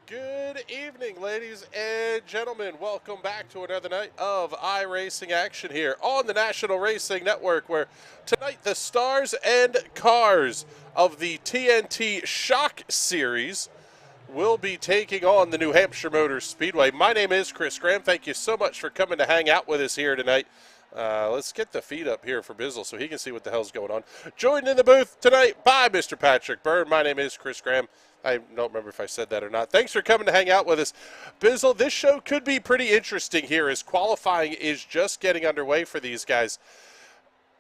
Good evening, ladies and gentlemen. Welcome back to another night of iRacing action here on the National Racing Network, where tonight the stars and cars of the TNT Shock Series will be taking on the New Hampshire Motor Speedway. My name is Chris Graham. Thank you so much for coming to hang out with us here tonight. Let's get the feed up here for Bizzle so he can see what the hell's going on. Joined in the booth tonight by Mr. Patrick Byrne. My name is Chris Graham. I don't remember if I said that or not. Thanks for coming to hang out with us. Bizzle, this show could be pretty interesting here as qualifying is just getting underway for these guys.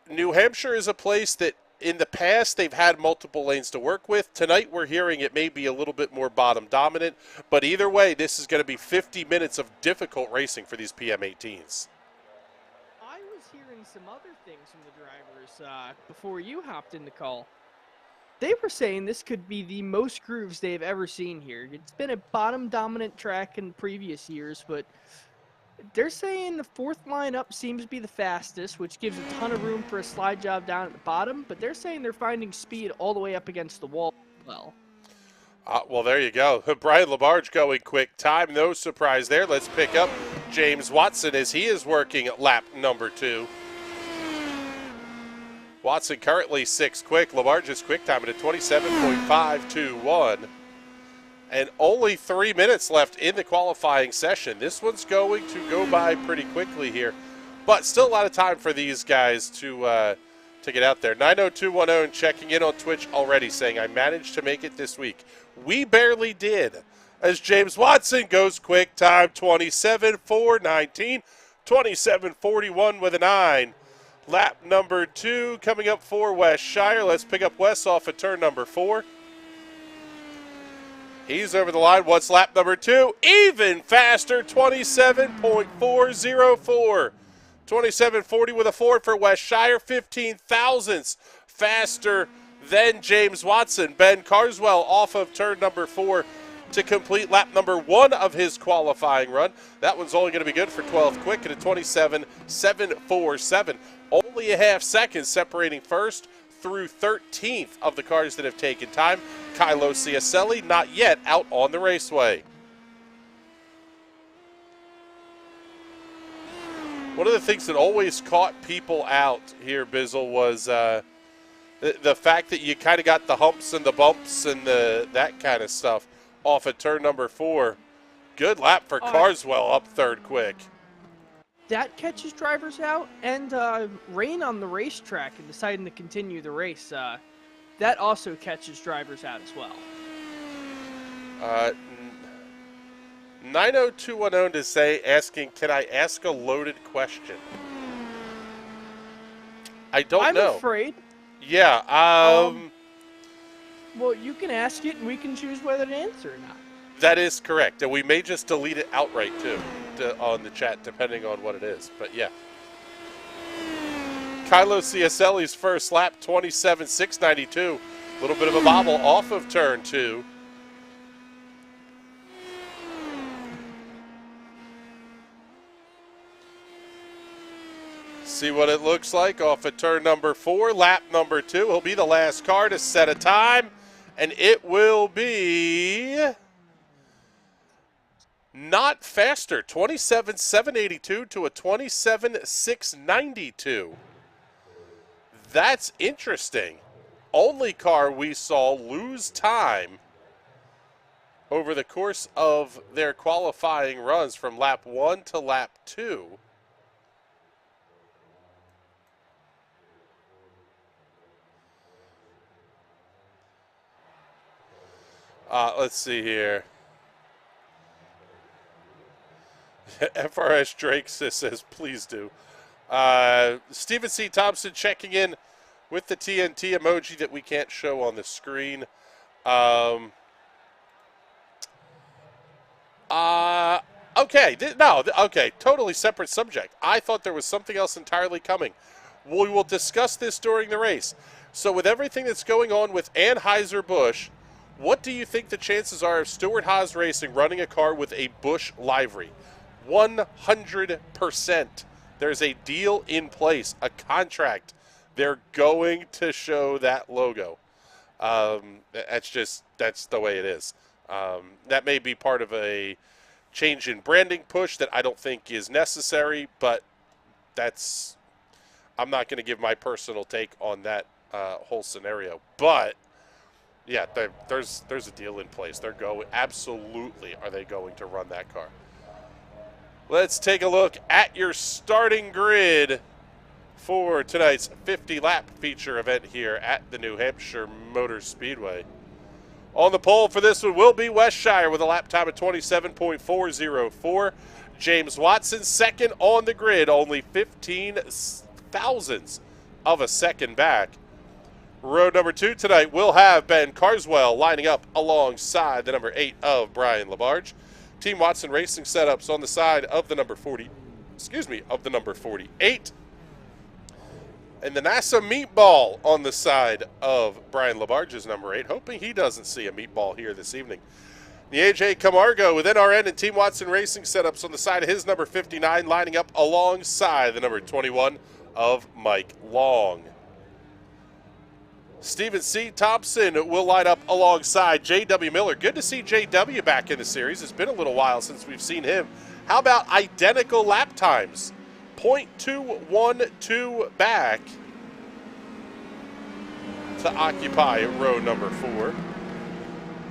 New Hampshire is a place that in the past they've had multiple lanes to work with. Tonight we're hearing it may be a little bit more bottom dominant, but either way this is going to be 50 minutes of difficult racing for these PM18s. I was hearing some other things from the drivers before you hopped in the call. They were saying this could be the most grooves they've ever seen here. It's been a bottom-dominant track in previous years, but they're saying the fourth line up seems to be the fastest, which gives a ton of room for a slide job down at the bottom, but they're saying they're finding speed all the way up against the wall as well. Well, there you go. Brian Labarge going quick time. No surprise there. Let's pick up James Watson as he is working at lap number 2. Watson currently 6th quick. Labarge's quick time at a 27.521. And only 3 minutes left in the qualifying session. This one's going to go by pretty quickly here. But still a lot of time for these guys to get out there. 90210 checking in on Twitch already saying, I managed to make it this week. We barely did. As James Watson goes quick time 27.419. 27.41 with a 9. Lap number 2 coming up for Wes Shire. Let's pick up Wes off of turn number 4. He's over the line. What's lap number 2? Even faster, 27.404. 27.40 with a 4 for Wes Shire. 15 thousandths faster than James Watson. Ben Carswell off of turn number 4 to complete lap number 1 of his qualifying run. That one's only going to be good for 12th quick at a 27.747. Only a half second separating first through 13th of the cars that have taken time. Kylo Ciacelli not yet out on the raceway. One of the things that always caught people out here, Bizzle, was the fact that you kind of got the humps and the bumps and that kind of stuff off at turn number 4. Good lap for Carswell up 3rd quick. That catches drivers out, and rain on the racetrack and deciding to continue the race, that also catches drivers out as well. 90210 to say, asking, can I ask a loaded question? I don't know. I'm afraid. Yeah. Well, you can ask it, and we can choose whether to answer or not. That is correct. And we may just delete it outright, too, on the chat, depending on what it is. But, yeah. Kylo Ciacelli's first lap, 27.692. A little bit of a bobble off of turn 2. See what it looks like off of turn number 4. Lap number 2. He'll be the last car to set a time. And it will be not faster. 27.782 to a 27.692. That's interesting. Only car we saw lose time over the course of their qualifying runs from lap 1 to lap 2. Let's see here. FRS Drake says, please do. Stephen C. Thompson checking in with the TNT emoji that we can't show on the screen. Okay. Okay. Totally separate subject. I thought there was something else entirely coming. We will discuss this during the race. So with everything that's going on with Anheuser-Busch, what do you think the chances are of Stewart Haas Racing running a car with a Busch livery? 100%. There's a deal in place, a contract. They're going to show that logo. That's the way it is. That may be part of a change in branding push that I don't think is necessary, but I'm not going to give my personal take on that whole scenario. But yeah, there's a deal in place. Absolutely are they going to run that car. Let's take a look at your starting grid for tonight's 50-lap feature event here at the New Hampshire Motor Speedway. On the pole for this one will be Westshire with a lap time of 27.404. James Watson second on the grid, only 15 thousandths of a second back. Row number 2 tonight will have Ben Carswell lining up alongside the number 8 of Brian Labarge. Team Watson Racing setups on the side of the number 48. And the NASA meatball on the side of Brian Labarge's number 8, hoping he doesn't see a meatball here this evening. The AJ Camargo with NRN and Team Watson Racing setups on the side of his number 59, lining up alongside the number 21 of Mike Long. Stephen C. Thompson will line up alongside J.W. Miller. Good to see J.W. back in the series. It's been a little while since we've seen him. How about identical lap times? 0.212 back to occupy row number 4.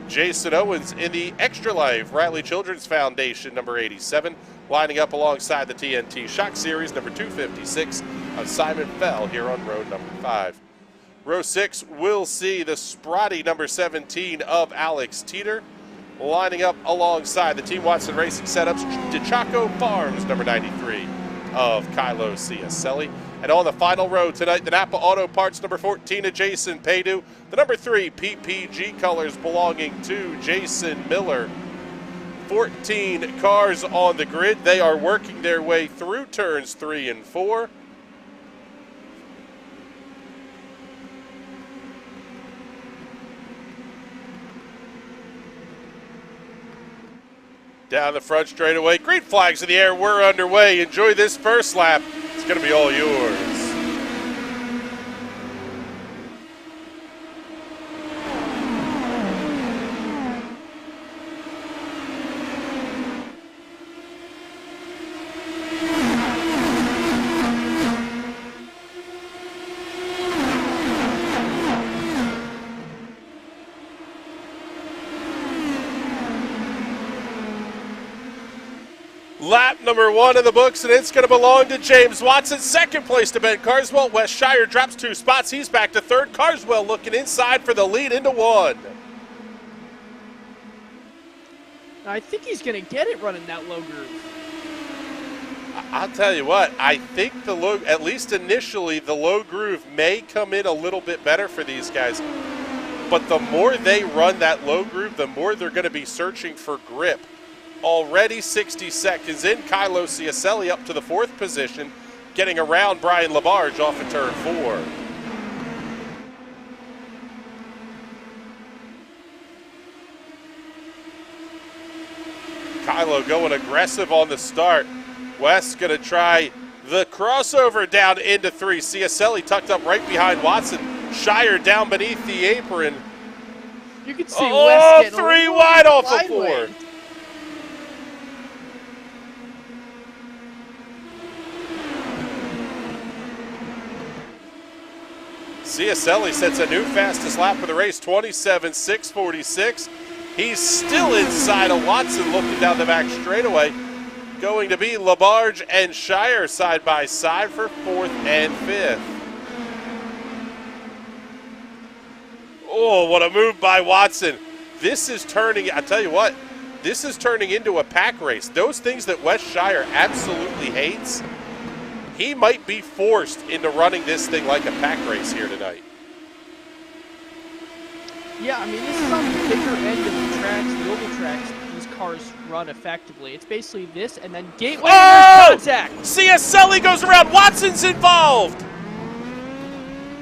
Jason Owens in the Extra Life Riley Children's Foundation, number 87, lining up alongside the TNT Shock Series, number 256 of Simon Fell here on row number 5. Row 6 will see the Sprotty number 17 of Alex Teeter, lining up alongside the Team Watson Racing setups, DeChaco Farms number 93 of Kylo Ciacelli. And on the final row tonight, the Napa Auto Parts number 14 of Jason Paydu, the number 3 PPG colors belonging to Jason Miller. 14 cars on the grid. They are working their way through turns 3 and 4. Down the front straightaway, green flags in the air, we're underway. Enjoy this first lap. It's going to be all yours. Lap number 1 in the books, and it's going to belong to James Watson. Second place to Ben Carswell. Westshire drops 2 spots. He's back to third. Carswell looking inside for the lead into 1. I think he's going to get it running that low groove. I'll tell you what, I think at least initially, the low groove may come in a little bit better for these guys. But the more they run that low groove, the more they're going to be searching for grip. Already 60 seconds in, Kylo Ciacelli up to the 4th position, getting around Brian Labarge off of turn 4. Kylo going aggressive on the start. West going to try the crossover down into 3. Ciacelli tucked up right behind Watson. Shire down beneath the apron. You can see West getting 3 wide off of 4. Ciacelli sets a new fastest lap of the race, 27.646. He's still inside of Watson looking down the back straightaway. Going to be Labarge and Shire side by side for 4th and 5th. Oh, what a move by Watson. This is turning, I tell you what, this is turning into a pack race. Those things that Westshire absolutely hates, he might be forced into running this thing like a pack race here tonight. Yeah, I mean, this is on the bigger end of the tracks, the oval tracks, these cars run effectively. It's basically this and then gateway contact. Ciacelli goes around. Watson's involved.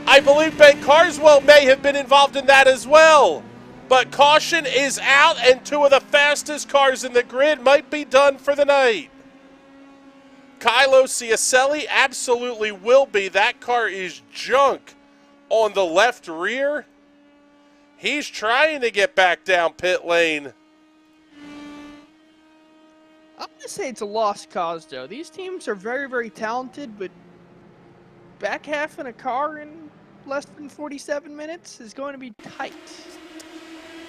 I believe Ben Carswell may have been involved in that as well. But caution is out, and 2 of the fastest cars in the grid might be done for the night. Kylo Ciacelli absolutely will be. That car is junk on the left rear. He's trying to get back down pit lane. I'm going to say it's a lost cause, though. These teams are very, very talented, but back half in a car in less than 47 minutes is going to be tight.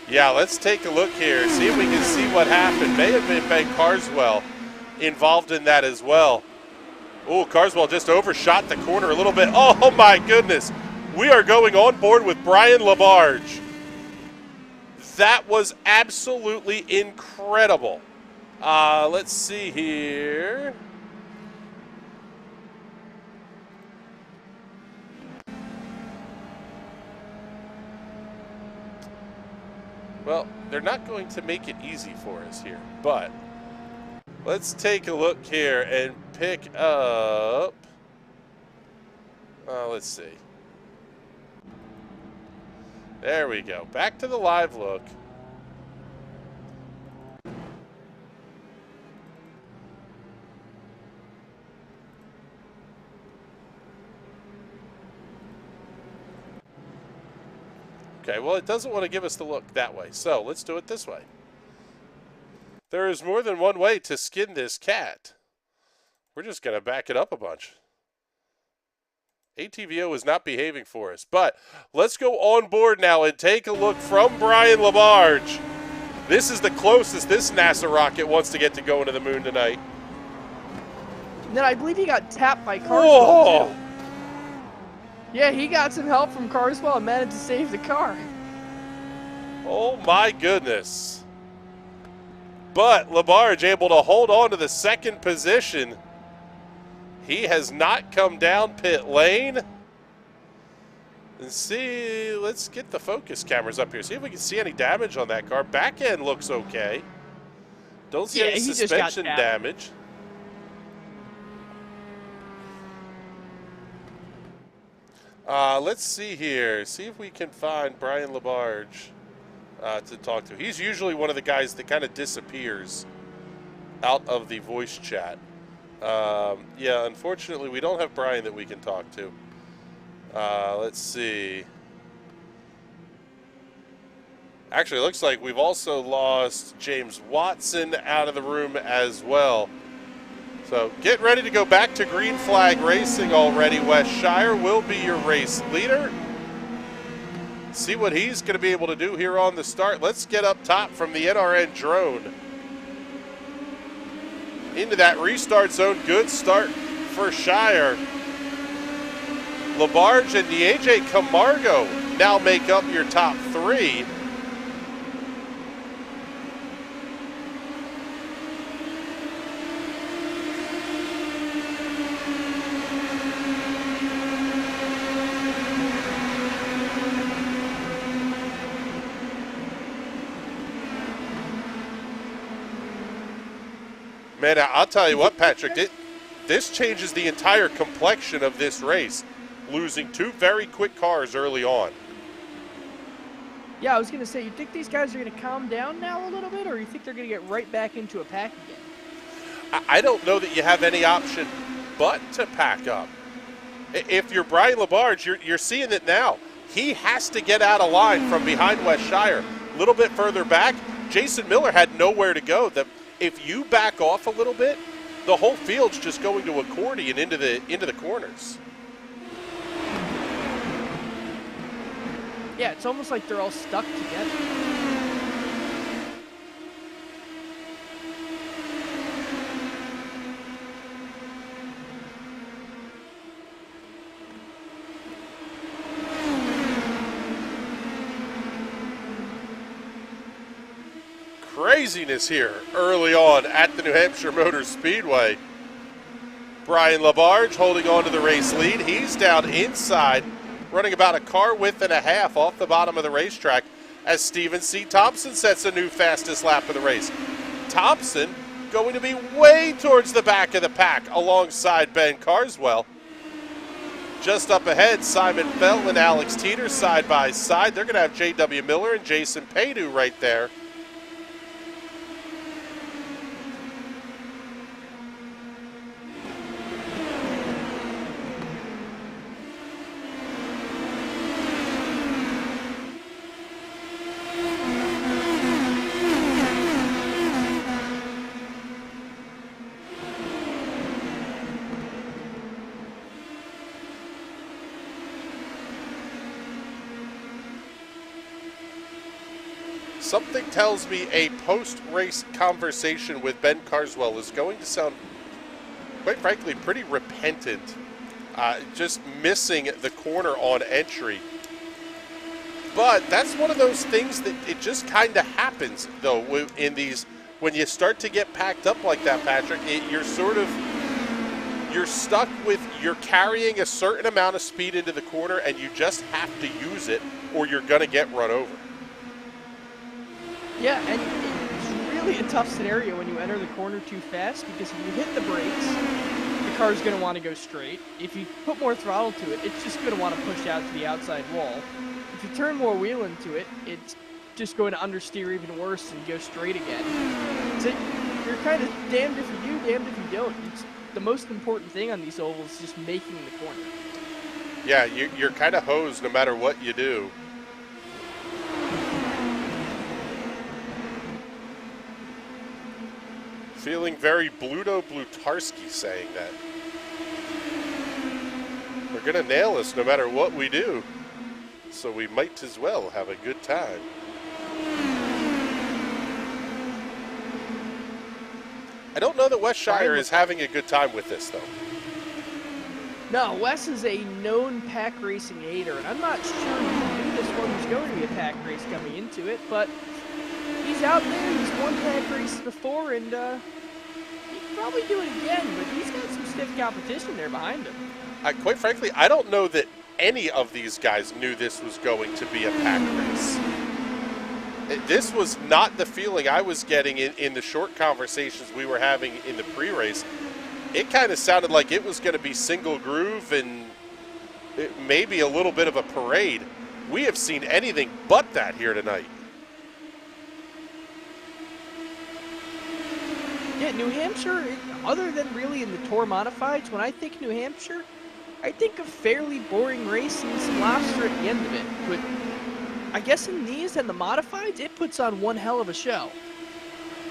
Yeah, let's take a look here, see if we can see what happened. May have been Ben Carswell involved in that as well. Oh, Carswell just overshot the corner a little bit. Oh, my goodness. We are going on board with Brian Labarge. That was absolutely incredible. Let's see here. Well, they're not going to make it easy for us here, but let's take a look here and pick up, let's see. There we go. Back to the live look. Okay, well, it doesn't want to give us the look that way, so let's do it this way. There is more than one way to skin this cat. We're just going to back it up a bunch. ATVO is not behaving for us, but let's go on board now and take a look from Brian Labarge. This is the closest this NASA rocket wants to get to going to the moon tonight. And then I believe he got tapped by Carswell, too. Yeah, he got some help from Carswell and managed to save the car. Oh, my goodness. But Labarge able to hold on to the second position. He has not come down pit lane. And see, let's get the focus cameras up here. See if we can see any damage on that car. Back end looks okay. Don't see any suspension damage. Let's see here. See if we can find Brian Labarge to talk to. He's usually one of the guys that kind of disappears out of the voice chat. Yeah, unfortunately, we don't have Brian that we can talk to. Let's see. Actually, it looks like we've also lost James Watson out of the room as well. So get ready to go back to green flag racing already. Wes Shire will be your race leader. See what he's going to be able to do here on the start. Let's get up top from the NRN drone. Into that restart zone. Good start for Shire. Labarge and AJ Camargo now make up your top three. Man, I'll tell you what, Patrick, this changes the entire complexion of this race, losing two very quick cars early on. Yeah, I was going to say, you think these guys are going to calm down now a little bit, or you think they're going to get right back into a pack again? I don't know that you have any option but to pack up. If you're Brian Labarge, you're seeing it now. He has to get out of line from behind Wes Shire. A little bit further back, Jason Miller had nowhere to go. If you back off a little bit, the whole field's just going to accordion into the corners. Yeah, it's almost like they're all stuck together. Craziness here early on at the New Hampshire Motor Speedway. Brian Labarge holding on to the race lead. He's down inside, running about a car width and a half off the bottom of the racetrack as Stephen C. Thompson sets a new fastest lap of the race. Thompson going to be way towards the back of the pack alongside Ben Carswell. Just up ahead, Simon Fell and Alex Teeter side by side. They're going to have J.W. Miller and Jason Paydu right there. something tells me a post-race conversation with Ben Carswell is going to sound, quite frankly, pretty repentant. Just missing the corner on entry. But that's one of those things that it just kind of happens, though, in these, when you start to get packed up like that, Patrick, you're stuck with, you're carrying a certain amount of speed into the corner and you just have to use it or you're going to get run over. Yeah, and it's really a tough scenario when you enter the corner too fast, because if you hit the brakes, the car's going to want to go straight. If you put more throttle to it, it's just going to want to push out to the outside wall. If you turn more wheel into it, it's just going to understeer even worse and go straight again. So you're kind of damned if you do, damned if you don't. It's the most important thing on these ovals is just making the corner. Yeah, you're kind of hosed no matter what you do. Feeling very Bluto-Blutarski saying that. We're going to nail us no matter what we do. So we might as well have a good time. I don't know that Wes Shire is having a good time with this, though. No, Wes is a known pack racing hater, and I'm not sure he knew this one was going to be a pack race coming into it, but he's out there, he's won pack races before, and he'd probably do it again, but he's got some stiff competition there behind him. Quite frankly, I don't know that any of these guys knew this was going to be a pack race. This was not the feeling I was getting in the short conversations we were having in the pre-race. It kind of sounded like it was going to be single groove and maybe a little bit of a parade. We have seen anything but that here tonight. Yeah, New Hampshire, other than really in the Tour Modifieds, when I think New Hampshire, I think of fairly boring race and some lobster at the end of it. But I guess in these and the Modifieds, it puts on one hell of a show.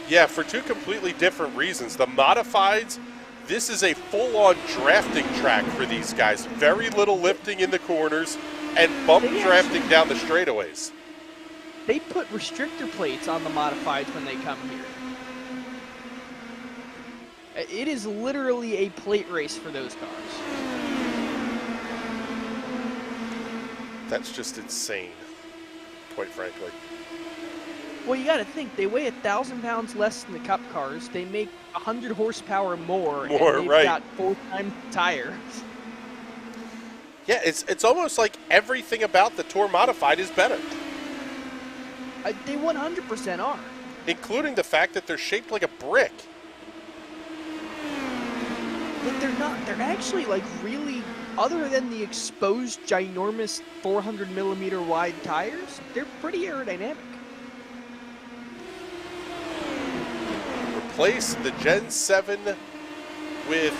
Yeah, for two completely different reasons. The Modifieds, this is a full-on drafting track for these guys. Very little lifting in the corners and bump drafting down the straightaways. They put restrictor plates on the Modifieds when they come here. It is literally a plate race for those cars. That's just insane, quite frankly. Well, you got to think, they weigh 1,000 pounds less than the Cup cars. They make 100 horsepower more, and they've got 4-time tires. Yeah, it's almost like everything about the Tour Modified is better. They 100% are. Including the fact that they're shaped like a brick. But they're not. They're actually like really, other than the exposed ginormous 400 millimeter wide tires, they're pretty aerodynamic. Replace the Gen 7 with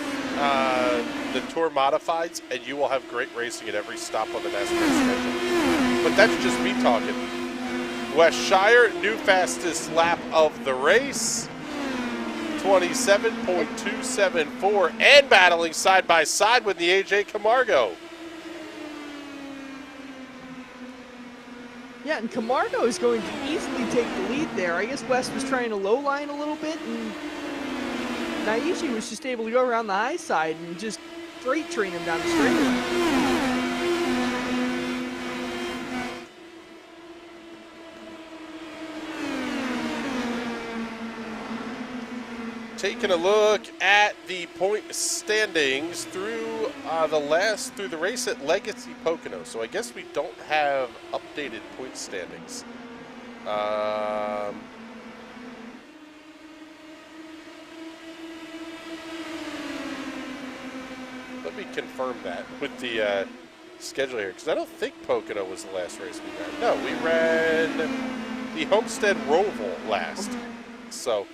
the Tour Modifieds, and you will have great racing at every stop on the NASCAR schedule. But that's just me talking. Wes Shire, new fastest lap of the race. 27.274, and battling side by side with the AJ Camargo. Yeah, and Camargo is going to easily take the lead there. I guess Wes was trying to low line a little bit, and Naishi was just able to go around the high side and just freight train him down the straightaway. Taking a look at the point standings through the race at Legacy Pocono. So I guess we don't have updated point standings. Let me confirm that with the schedule here, because I don't think Pocono was the last race we ran. No, we ran the Homestead Roval last. So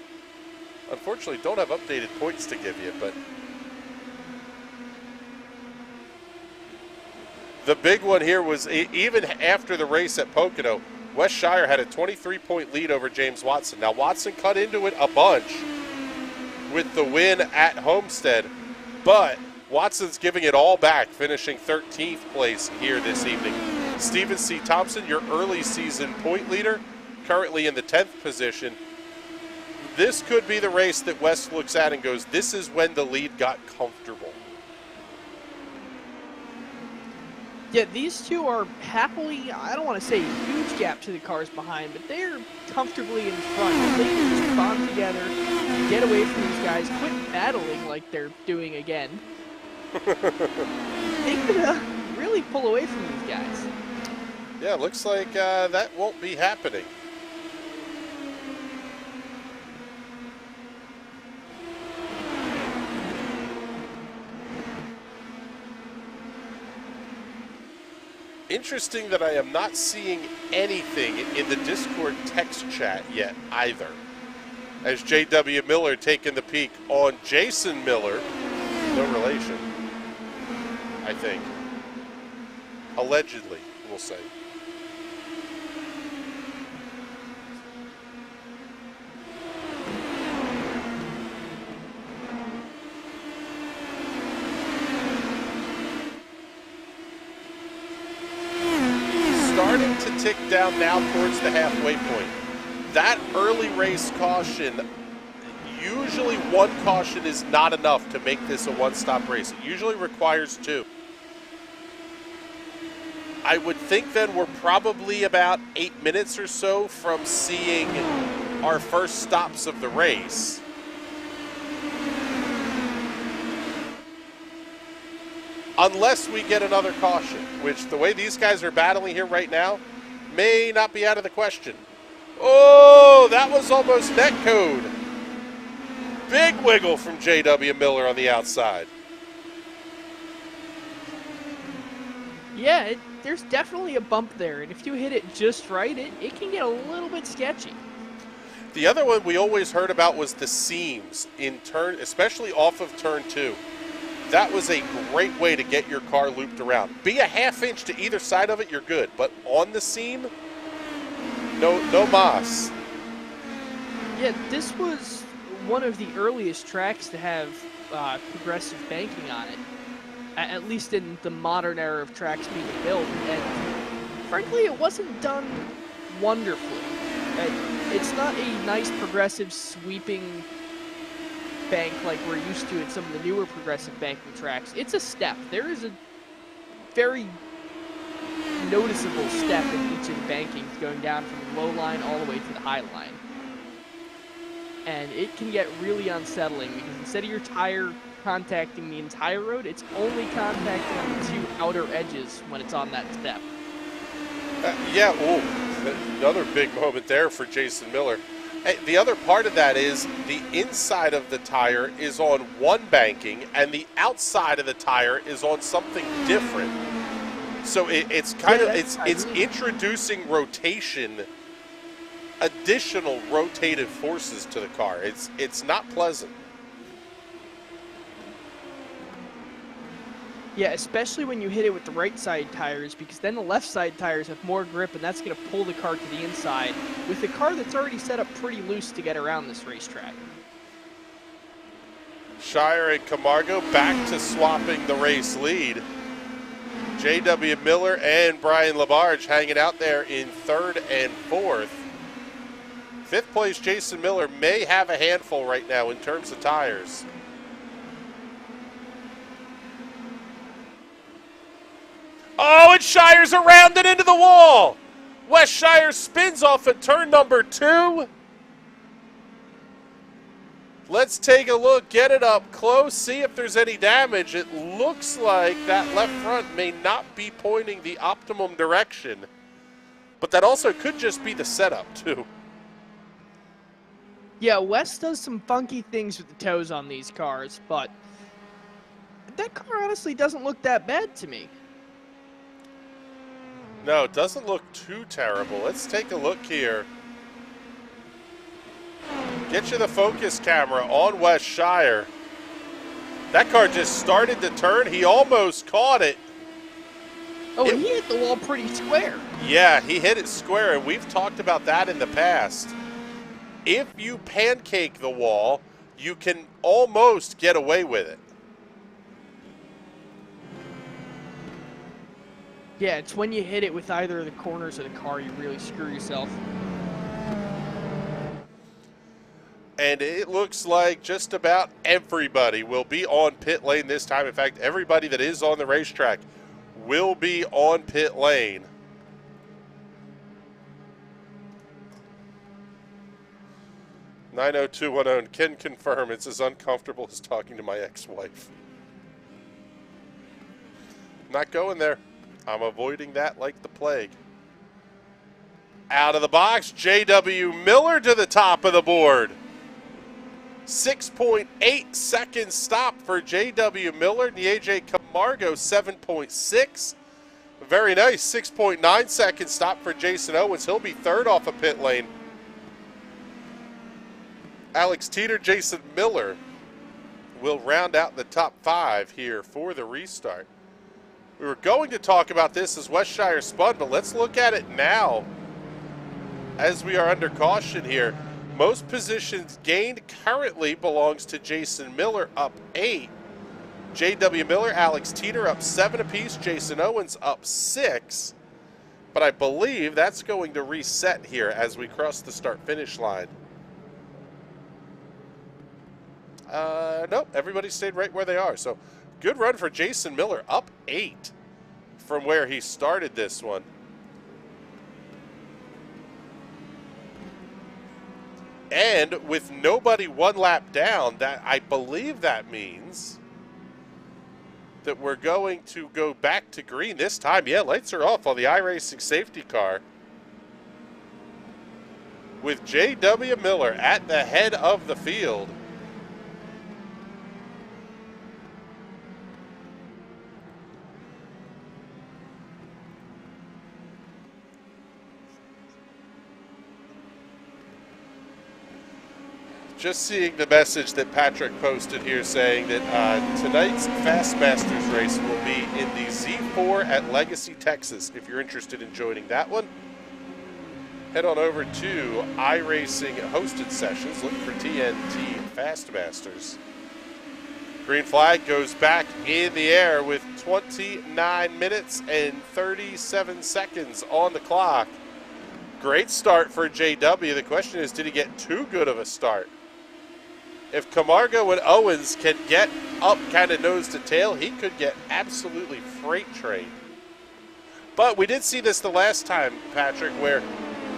unfortunately, don't have updated points to give you, but the big one here was even after the race at Pocono, Wes Shire had a 23-point lead over James Watson. Now, Watson cut into it a bunch with the win at Homestead, but Watson's giving it all back, finishing 13th place here this evening. Stephen C. Thompson, your early season point leader, currently in the 10th position. This could be the race that West looks at and goes, this is when the lead got comfortable. Yeah, these two are happily, I don't want to say a huge gap to the cars behind, but they're comfortably in front. If they can just bond together, get away from these guys, quit battling like they're doing again, they could really pull away from these guys. Yeah, looks like that won't be happening. Interesting that I am not seeing anything in the Discord text chat yet either. As J.W. Miller taking the peak on Jason Miller. No relation, I think. Allegedly, we'll say. Starting to tick down now towards the halfway point. That early race caution, usually one caution is not enough to make this a one-stop race. It usually requires two. I would think then we're probably about 8 minutes or so from seeing our first stops of the race. Unless we get another caution, which the way these guys are battling here right now may not be out of the question. Oh, that was almost net code. Big wiggle from J.W. Miller on the outside. Yeah, there's definitely a bump there, and if you hit it just right, it can get a little bit sketchy. The other one we always heard about was the seams in turn, especially off of turn 2. That was a great way to get your car looped around. Be a half inch to either side of it, you're good. But on the seam, no mas. Yeah, this was one of the earliest tracks to have progressive banking on it. At least in the modern era of tracks being built. And frankly, it wasn't done wonderfully. It's not a nice progressive sweeping bank like we're used to at some of the newer progressive banking tracks. It's a step. There is a very noticeable step in each of the bankings going down from the low line all the way to the high line. And it can get really unsettling because instead of your tire contacting the entire road, it's only contacting on the two outer edges when it's on that step. Yeah, another big moment there for Jason Miller. Hey, the other part of that is the inside of the tire is on one banking and the outside of the tire is on something different. So it's kind of it's introducing rotation, additional rotative forces to the car. It's not pleasant. Yeah, especially when you hit it with the right side tires, because then the left side tires have more grip, and that's going to pull the car to the inside with the car that's already set up pretty loose to get around this racetrack. Shire and Camargo back to swapping the race lead. J.W. Miller and Brian Labarge hanging out there in third and fourth. Fifth place Jason Miller may have a handful right now in terms of tires. Oh, and Shire's around and into the wall. West Shire spins off at turn number 2. Let's take a look, get it up close, see if there's any damage. It looks like that left front may not be pointing the optimum direction, but that also could just be the setup too. Yeah, West does some funky things with the toes on these cars, but that car honestly doesn't look that bad to me. No, it doesn't look too terrible. Let's take a look here. Get you the focus camera on West Shire. That car just started to turn. He almost caught it. Oh, and he hit the wall pretty square. Yeah, he hit it square, and we've talked about that in the past. If you pancake the wall, you can almost get away with it. Yeah, it's when you hit it with either of the corners of the car you really screw yourself. And it looks like just about everybody will be on pit lane this time. In fact, everybody that is on the racetrack will be on pit lane. (90210) can confirm it's as uncomfortable as talking to my ex-wife. Not going there. I'm avoiding that like the plague. Out of the box, J.W. Miller to the top of the board. 6.8 second stop for J.W. Miller. AJ Camargo, 7.6. Very nice. 6.9 second stop for Jason Owens. He'll be third off of pit lane. Alex Teeter, Jason Miller will round out the top 5 here for the restart. We were going to talk about this as Westshire spun, but let's look at it now as we are under caution here. Most positions gained currently belongs to Jason Miller, up 8. J.W. Miller, Alex Teeter up 7 apiece. Jason Owens up 6. But I believe that's going to reset here as we cross the start-finish line. Nope, everybody stayed right where they are. So good run for Jason Miller, up 8 from where he started this one. And with nobody one lap down, that I believe that means that we're going to go back to green this time. Yeah, lights are off on the iRacing safety car, with J.W. Miller at the head of the field. Just seeing the message that Patrick posted here saying that tonight's Fastmasters race will be in the Z4 at Legacy, Texas. If you're interested in joining that one, head on over to iRacing hosted sessions. Look for TNT Fastmasters. Green flag goes back in the air with 29 minutes and 37 seconds on the clock. Great start for JW. The question is, did he get too good of a start? If Camargo and Owens can get up kind of nose to tail, he could get absolutely freight trained. But we did see this the last time, Patrick, where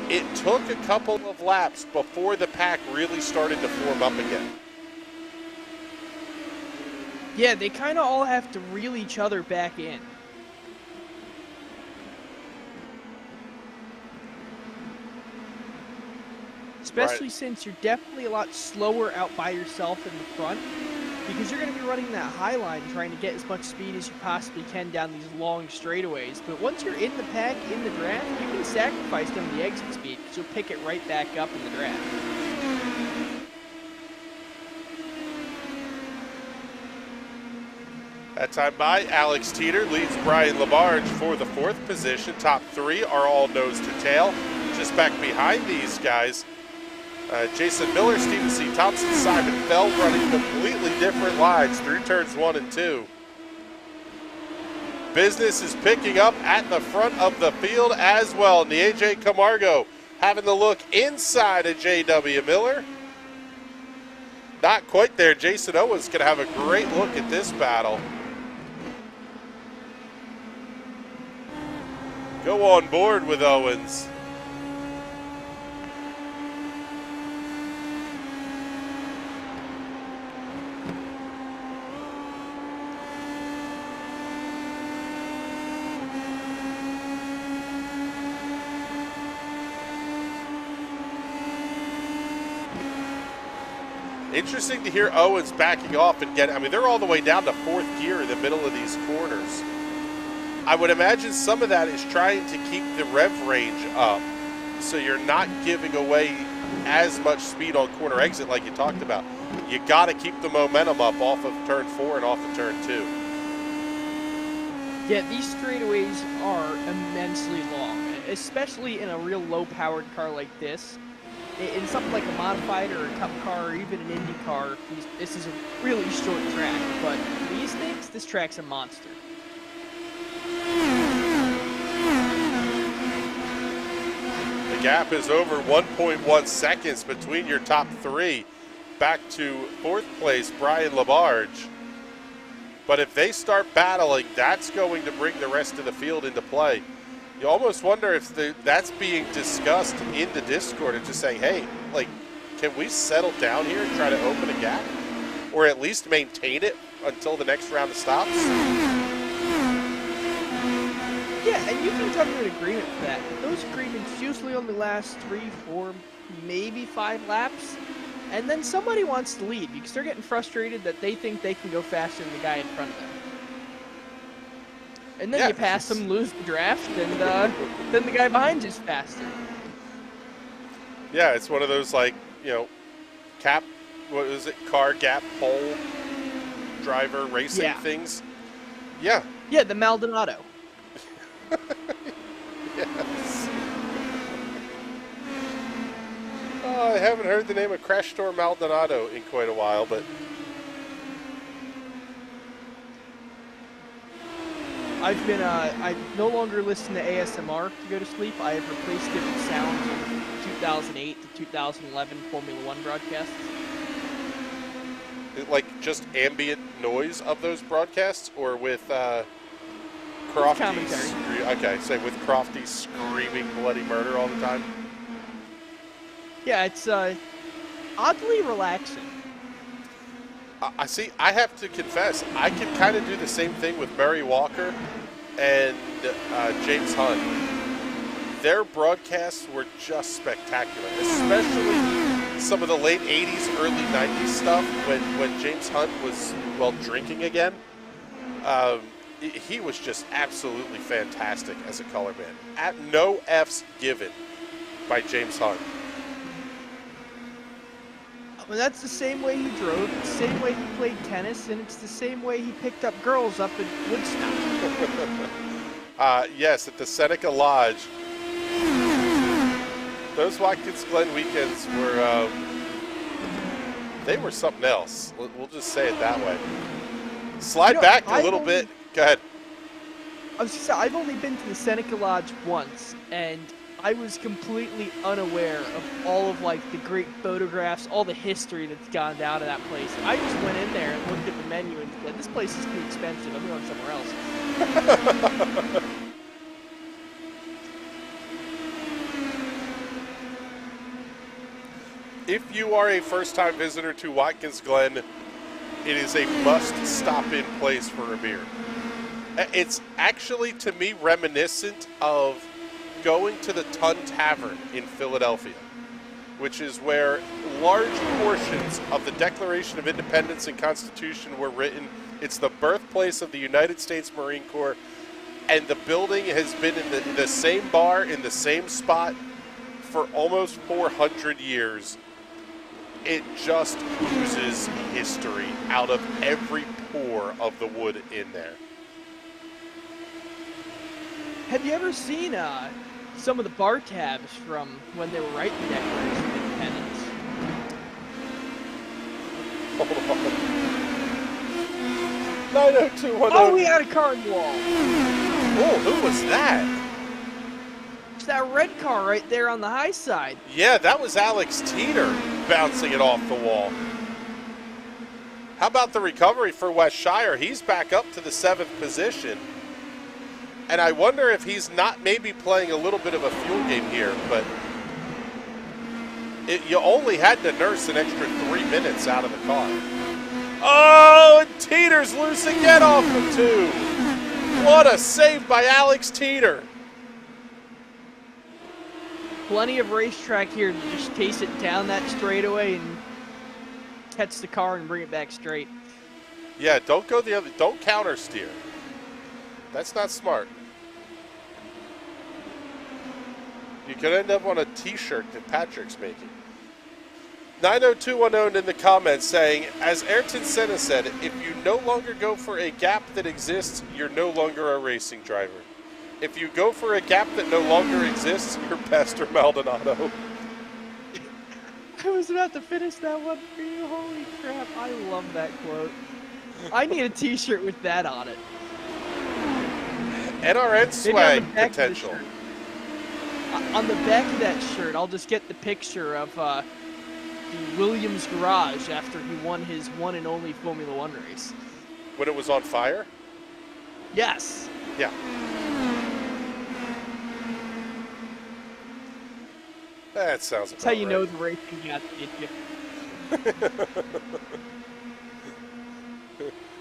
it took a couple of laps before the pack really started to form up again. Yeah, they kind of all have to reel each other back in. Especially since you're definitely a lot slower out by yourself in the front, because you're going to be running that high line trying to get as much speed as you possibly can down these long straightaways. But once you're in the pack, in the draft, you can sacrifice some of the exit speed because you'll pick it right back up in the draft. That time by, Alex Teeter leads Brian Labarge for the 4th position. Top 3 are all nose to tail. Just back behind these guys, Jason Miller, Stephen C. Thompson, Simon Fell running completely different lines through turns 1 and 2. Business is picking up at the front of the field as well. And the AJ Camargo having the look inside of J.W. Miller. Not quite there. Jason Owens going to have a great look at this battle. Go on board with Owens. Interesting to hear Owens backing off and getting, I mean, they're all the way down to 4th gear in the middle of these corners. I would imagine some of that is trying to keep the rev range up so you're not giving away as much speed on corner exit like you talked about. You got to keep the momentum up off of turn 4 and off of turn 2. Yeah, these straightaways are immensely long, especially in a real low-powered car like this. In something like a modified or a cup car or even an Indy car, this is a really short track. But these things, this track's a monster. The gap is over 1.1 seconds between your top 3. back to 4th place, Brian Labarge. But if they start battling, that's going to bring the rest of the field into play. You almost wonder if that's being discussed in the Discord and just saying, hey, like, can we settle down here and try to open a gap? Or at least maintain it until the next round of stops? Yeah, and you can come to an agreement for that. Those agreements usually only last 3, 4, maybe 5 laps. And then somebody wants to lead because they're getting frustrated that they think they can go faster than the guy in front of them. And then you pass them, lose the draft, and then the guy behind you's faster. Yeah, it's one of those, like, you know, car gap pole driver racing things. Yeah. Yeah, the Maldonado. Yes. I haven't heard the name of Crash Store Maldonado in quite a while, but I no longer listen to ASMR to go to sleep. I have replaced it with sounds of 2008 to 2011 Formula One broadcasts. Like just ambient noise of those broadcasts, or with Crofty? Okay, say with Crofty screaming bloody murder all the time. Yeah, it's oddly relaxing. I see. I have to confess, I can kind of do the same thing with Murray Walker and James Hunt. Their broadcasts were just spectacular, especially some of the late 80s, early 90s stuff when James Hunt was, well, drinking again. He was just absolutely fantastic as a color man. At no F's given by James Hunt. Well, that's the same way he drove, it's the same way he played tennis, and it's the same way he picked up girls up in Woodstock. Yes, at the Seneca Lodge. Those Watkins Glen weekends were, they were something else. We'll just say it that way. Slide back a little bit. Go ahead. I was just saying, I've only been to the Seneca Lodge once, and I was completely unaware of all of, like, the great photographs, all the history that's gone down to that place. I just went in there and looked at the menu and said, this place is too expensive. I'm going somewhere else. If you are a first-time visitor to Watkins Glen, it is a must-stop-in place for a beer. It's actually, to me, reminiscent of going to the Tun Tavern in Philadelphia, which is where large portions of the Declaration of Independence and Constitution were written. It's the birthplace of the United States Marine Corps, and the building has been in the same bar in the same spot for almost 400 years. It just oozes history out of every pore of the wood in there. Have you ever seen some of the bar tabs from when they were writing the Declaration of Independence? Hold on. 90210. Oh, we had a car in the wall. Oh, who was that? It's that red car right there on the high side. Yeah, that was Alex Teeter bouncing it off the wall. How about the recovery for Wes Shire? He's back up to the 7th position. And I wonder if he's not maybe playing a little bit of a fuel game here, but you only had to nurse an extra 3 minutes out of the car. Oh, and Teeter's loose again off of 2. What a save by Alex Teeter. Plenty of racetrack here to just chase it down that straightaway and catch the car and bring it back straight. Yeah, don't go the other, don't counter steer. That's not smart. You could end up on a t-shirt that Patrick's making. 90210 in the comments saying, as Ayrton Senna said, if you no longer go for a gap that exists, you're no longer a racing driver. If you go for a gap that no longer exists, you're Pastor Maldonado. I was about to finish that one for you. Holy crap, I love that quote. I need a t-shirt with that on it. NRN swag potential. On the back of that shirt, I'll just get the picture of the Williams garage after he won his one and only Formula One race. When it was on fire? Yes. Yeah. That sounds about That's how you right. know the racing got you.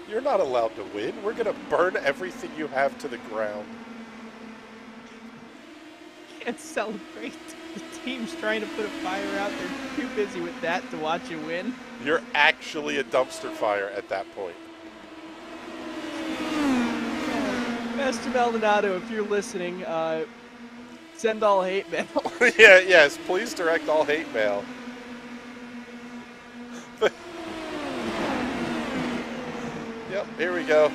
You're not allowed to win. We're going to burn everything you have to the ground. Can't celebrate. The team's trying to put a fire out. They're too busy with that to watch you win. You're actually a dumpster fire at that point. Master Maldonado, if you're listening, send all hate mail. Yeah, yes, please direct all hate mail. Yep, here we go.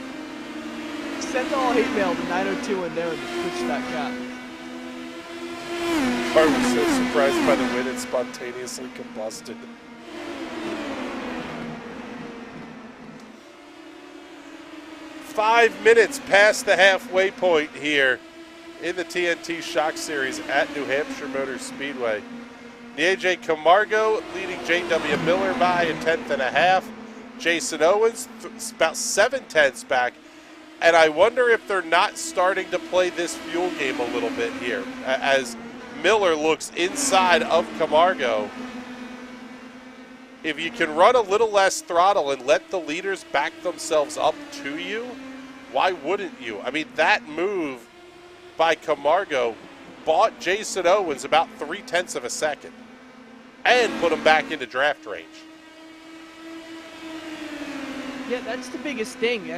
Send all hate mail to 902unknown@twitch.com. Car was so surprised by the win it spontaneously combusted. "5 minutes past the halfway point here in the TNT Shock Series at New Hampshire Motor Speedway. AJ Camargo leading J.W. Miller by a 1/10.5. Jason Owens about 7/10 back. And I wonder if they're not starting to play this fuel game a little bit here as Miller looks inside of Camargo. If you can run a little less throttle and let the leaders back themselves up to you, why wouldn't you? I mean, that move by Camargo bought Jason Owens about 0.3 of a second and put him back into draft range. Yeah, that's the biggest thing.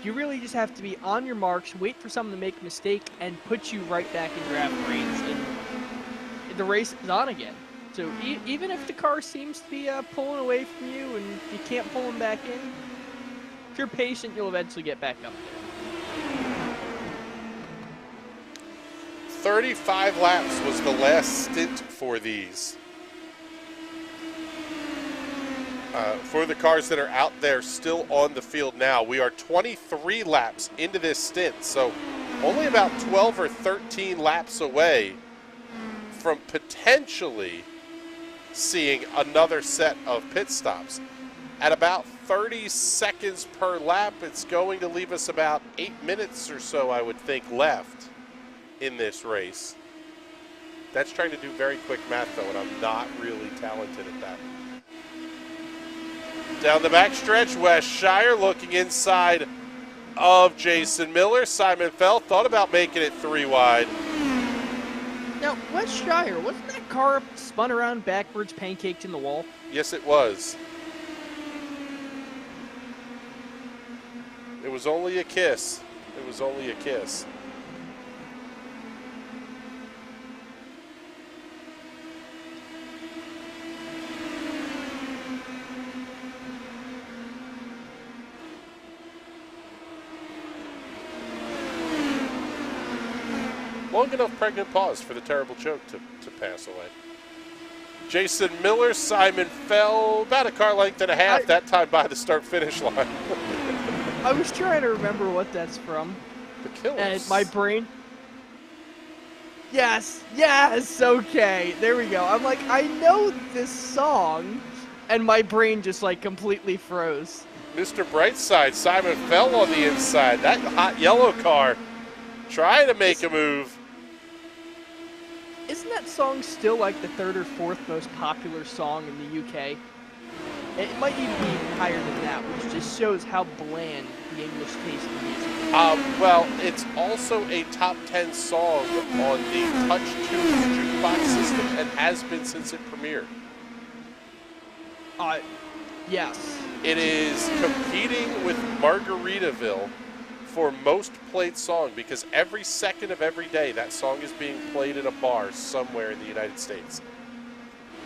You really just have to be on your marks, wait for someone to make a mistake, and put you right back in draft range, and the race is on again. So even if the car seems to be pulling away from you and you can't pull them back in, if you're patient, you'll eventually get back up there. 35 laps was the last stint for these. For the cars that are out there still on the field now, we are 23 laps into this stint, so only about 12 or 13 laps away from potentially seeing another set of pit stops. At about 30 seconds per lap, it's going to leave us about 8 minutes or so, I would think, left in this race. That's trying to do very quick math, though, and I'm not really talented at that. Down the backstretch, West Shire looking inside of Jason Miller. Simon Fell thought about making it 3 wide. Now, West Shire, wasn't that car spun around backwards, pancaked in the wall? Yes, it was. It was only a kiss. It was only a kiss. Long enough pregnant pause for the terrible joke to pass away. Jason Miller, Simon Fell, about a car length and a half that time by the start-finish line. I was trying to remember what that's from. The Killers. And my brain... Yes, okay, there we go. I'm like, I know this song, and my brain just like completely froze. Mr. Brightside, Simon Fell on the inside. That hot yellow car trying to make a move. Isn't that song still like the 3rd or 4th most popular song in the UK? It might even be higher than that, which just shows how bland the English taste in music is. Well, it's also a top 10 song on the Touch Tunes jukebox system and has been since it premiered. Yes. It is competing with Margaritaville for most played song because every second of every day that song is being played in a bar somewhere in the United States.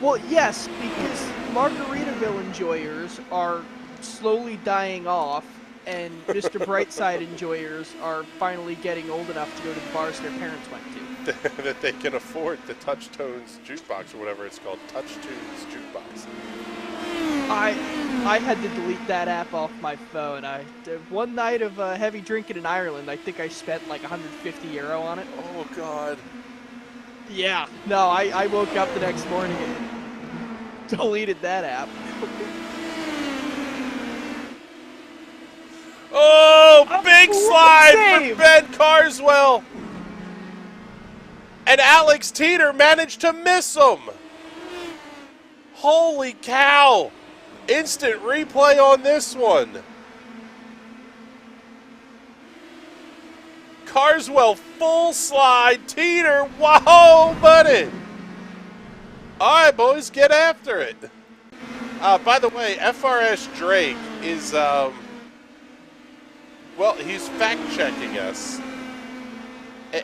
Well, yes, because Margaritaville enjoyers are slowly dying off, and Mr. Brightside enjoyers are finally getting old enough to go to the bars their parents went to. That they can afford the Touch Tones jukebox or whatever it's called, Touch Tunes jukebox. I had to delete that app off my phone. One night of heavy drinking in Ireland, I think I spent like €150 on it. Oh, God. Yeah. No, I woke up the next morning and deleted that app. Oh, big slide save. for Ben Carswell. And Alex Teeter managed to miss him. Holy cow. Instant replay on this one. Carswell full slide. Teeter, whoa, buddy. All right, boys, get after it. By the way, FRS Drake is, well, he's fact-checking us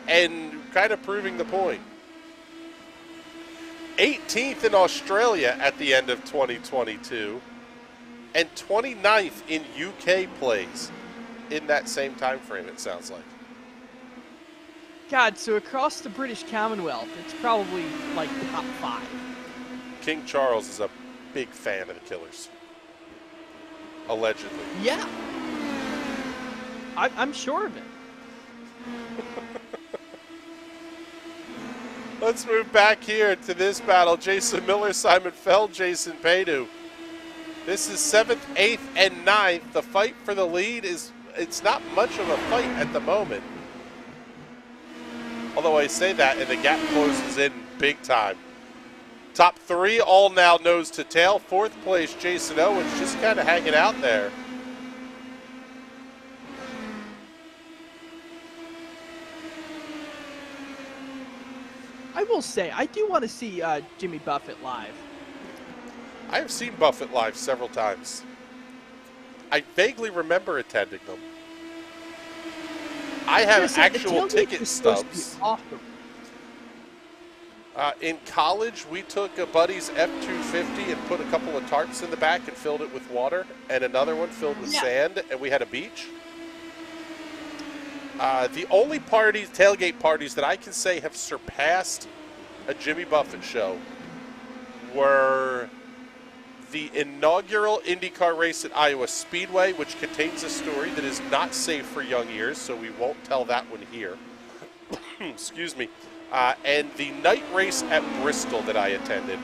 and kind of proving the point. 18th in Australia at the end of 2022 and 29th in UK plays in that same time frame, it sounds like. God, so across the British Commonwealth, it's probably like top 5. King Charles is a big fan of the Killers. Allegedly. Yeah. I'm sure of it. Let's move back here to this battle. Jason Miller, Simon Feld, Jason Paydu. This is 7th, 8th, and 9th. The fight for the lead it's not much of a fight at the moment. Although I say that, and the gap closes in big time. Top 3 all now nose to tail. 4th place, Jason Owens, just kind of hanging out there. I will say, I do want to see Jimmy Buffett live. I have seen Buffett live several times. I vaguely remember attending them. I have actual ticket stubs. Awesome. In college, we took a buddy's F-250 and put a couple of tarps in the back and filled it with water, and another one filled with sand, and we had a beach. The only tailgate parties that I can say have surpassed a Jimmy Buffett show were the inaugural IndyCar race at Iowa Speedway, which contains a story that is not safe for young ears, so we won't tell that one here. Excuse me. And the night race at Bristol that I attended.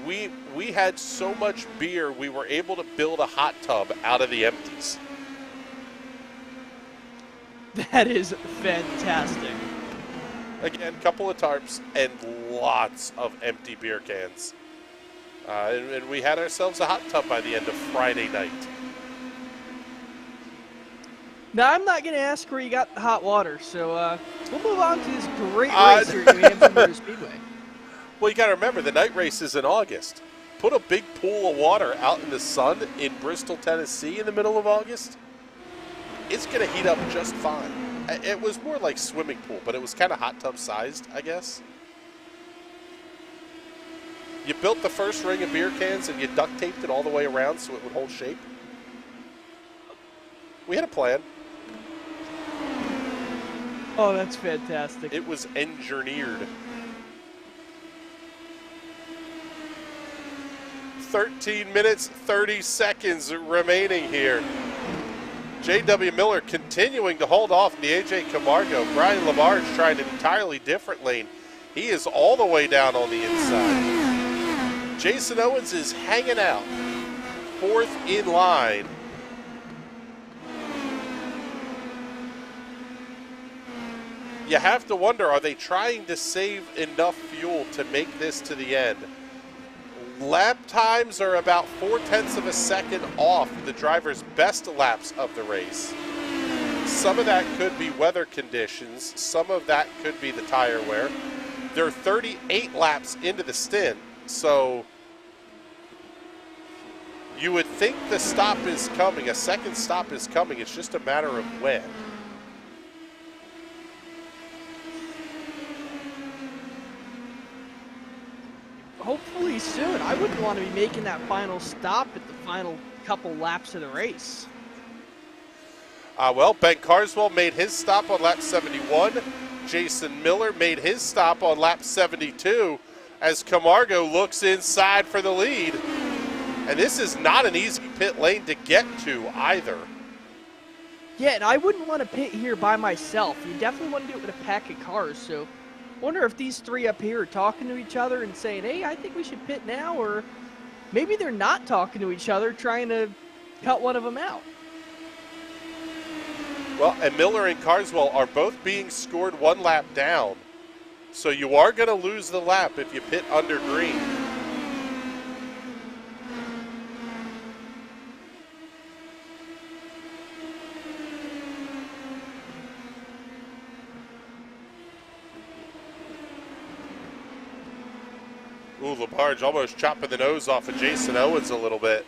We had so much beer, we were able to build a hot tub out of the empties. That is fantastic. Again, couple of tarps and lots of empty beer cans. And we had ourselves a hot tub by the end of Friday night. Now, I'm not going to ask where you got the hot water, so we'll move on to this great race here at Hampshire Motor Speedway. Well, you got to remember, the night race is in August. Put a big pool of water out in the sun in Bristol, Tennessee in the middle of August. It's going to heat up just fine. It was more like swimming pool, but it was kind of hot tub sized, I guess. You built the first ring of beer cans and you duct taped it all the way around so it would hold shape. We had a plan. Oh, that's fantastic. It was engineered. 13 minutes, 30 seconds remaining here. J.W. Miller continuing to hold off the A.J. Camargo. Brian Labarge trying an entirely different lane. He is all the way down on the inside. Jason Owens is hanging out. 4th in line. You have to wonder, are they trying to save enough fuel to make this to the end? Lap times are about 0.4 of a second off the driver's best laps of the race. Some of that could be weather conditions. Some of that could be the tire wear. They're 38 laps into the stint, so you would think the stop is coming. A second stop is coming. It's just a matter of when. Hopefully soon. I wouldn't want to be making that final stop at the final couple laps of the race. Well, Ben Carswell made his stop on lap 71. Jason Miller made his stop on lap 72 as Camargo looks inside for the lead. And this is not an easy pit lane to get to either. Yeah, and I wouldn't want to pit here by myself. You definitely want to do it with a pack of cars, so Wonder if these three up here are talking to each other and saying, hey, I think we should pit now, or maybe they're not talking to each other, trying to cut one of them out. Well, and Miller and Carswell are both being scored 1 lap down. So you are going to lose the lap if you pit under green. Ooh, LaBarge almost chopping the nose off of Jason Owens a little bit.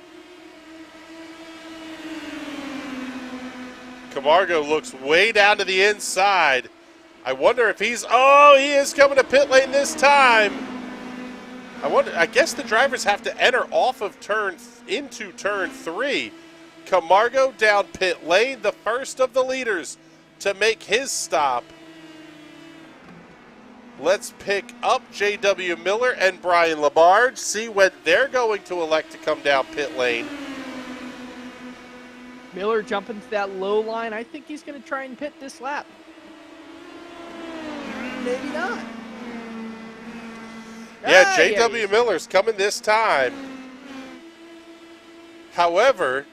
Camargo looks way down to the inside. I wonder if he's, oh, he is coming to pit lane this time. I guess the drivers have to enter off of into turn 3. Camargo down pit lane, the first of the leaders to make his stop. Let's pick up J.W. Miller and Brian LaBarge, see when they're going to elect to come down pit lane. Miller jumping to that low line. I think he's going to try and pit this lap. Maybe not. Yeah, J.W. Miller's coming this time. However,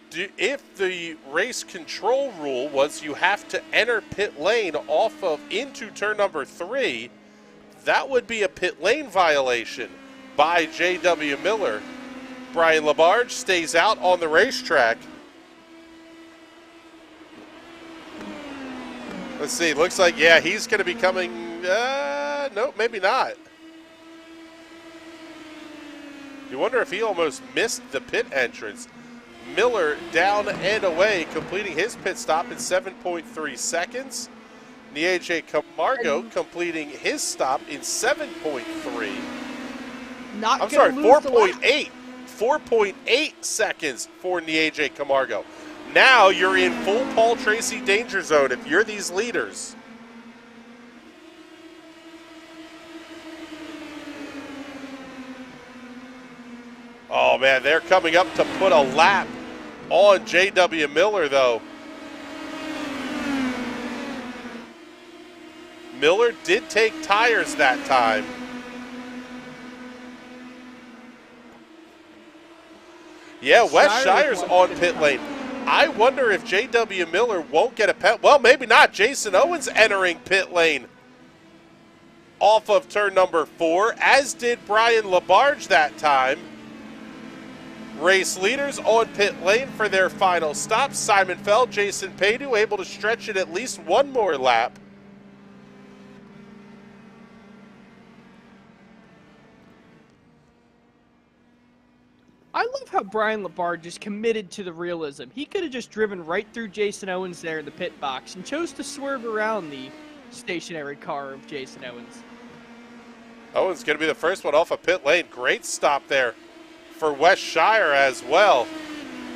if the race control rule was you have to enter pit lane off of into turn number 3, that would be a pit lane violation by J.W. Miller. Brian LaBarge stays out on the racetrack. Let's see, looks like, yeah, he's going to be coming, nope, maybe not. You wonder if he almost missed the pit entrance. Miller down and away, completing his pit stop in 7.3 seconds. Nietzsche Camargo completing his stop in 7.3. I'm sorry, 4.8. 4.8 seconds for Nietzsche Camargo. Now you're in full Paul Tracy danger zone if you're these leaders. Oh, man, they're coming up to put a lap on J.W. Miller, though. Miller did take tires that time. Yeah, Wes Shire's on pit lane. I wonder if J.W. Miller won't get a pet. Well, maybe not. Jason Owens entering pit lane off of turn number 4, as did Brian LaBarge that time. Race leaders on pit lane for their final stop. Simon Feld, Jason Paydu able to stretch it at least one more lap. I love how Brian LaBarge is committed to the realism. He could have just driven right through Jason Owens there in the pit box and chose to swerve around the stationary car of Jason Owens. Owens going to be the first one off of pit lane. Great stop there for Wes Shire as well.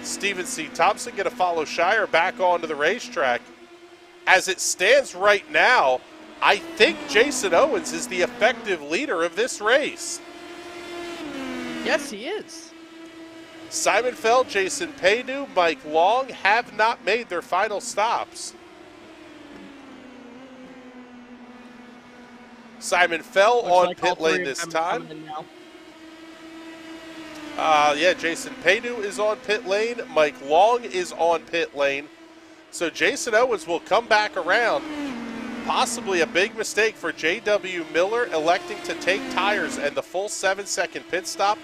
Stephen C. Thompson going to follow Shire back onto the racetrack. As it stands right now, I think Jason Owens is the effective leader of this race. Yes, he is. Simon Feld, Jason Paydu, Mike Long have not made their final stops. Simon Feld on like pit lane this time. Yeah, Jason Paydu is on pit lane. Mike Long is on pit lane. So Jason Owens will come back around. Possibly a big mistake for J.W. Miller electing to take tires, and the full 7-second pit stop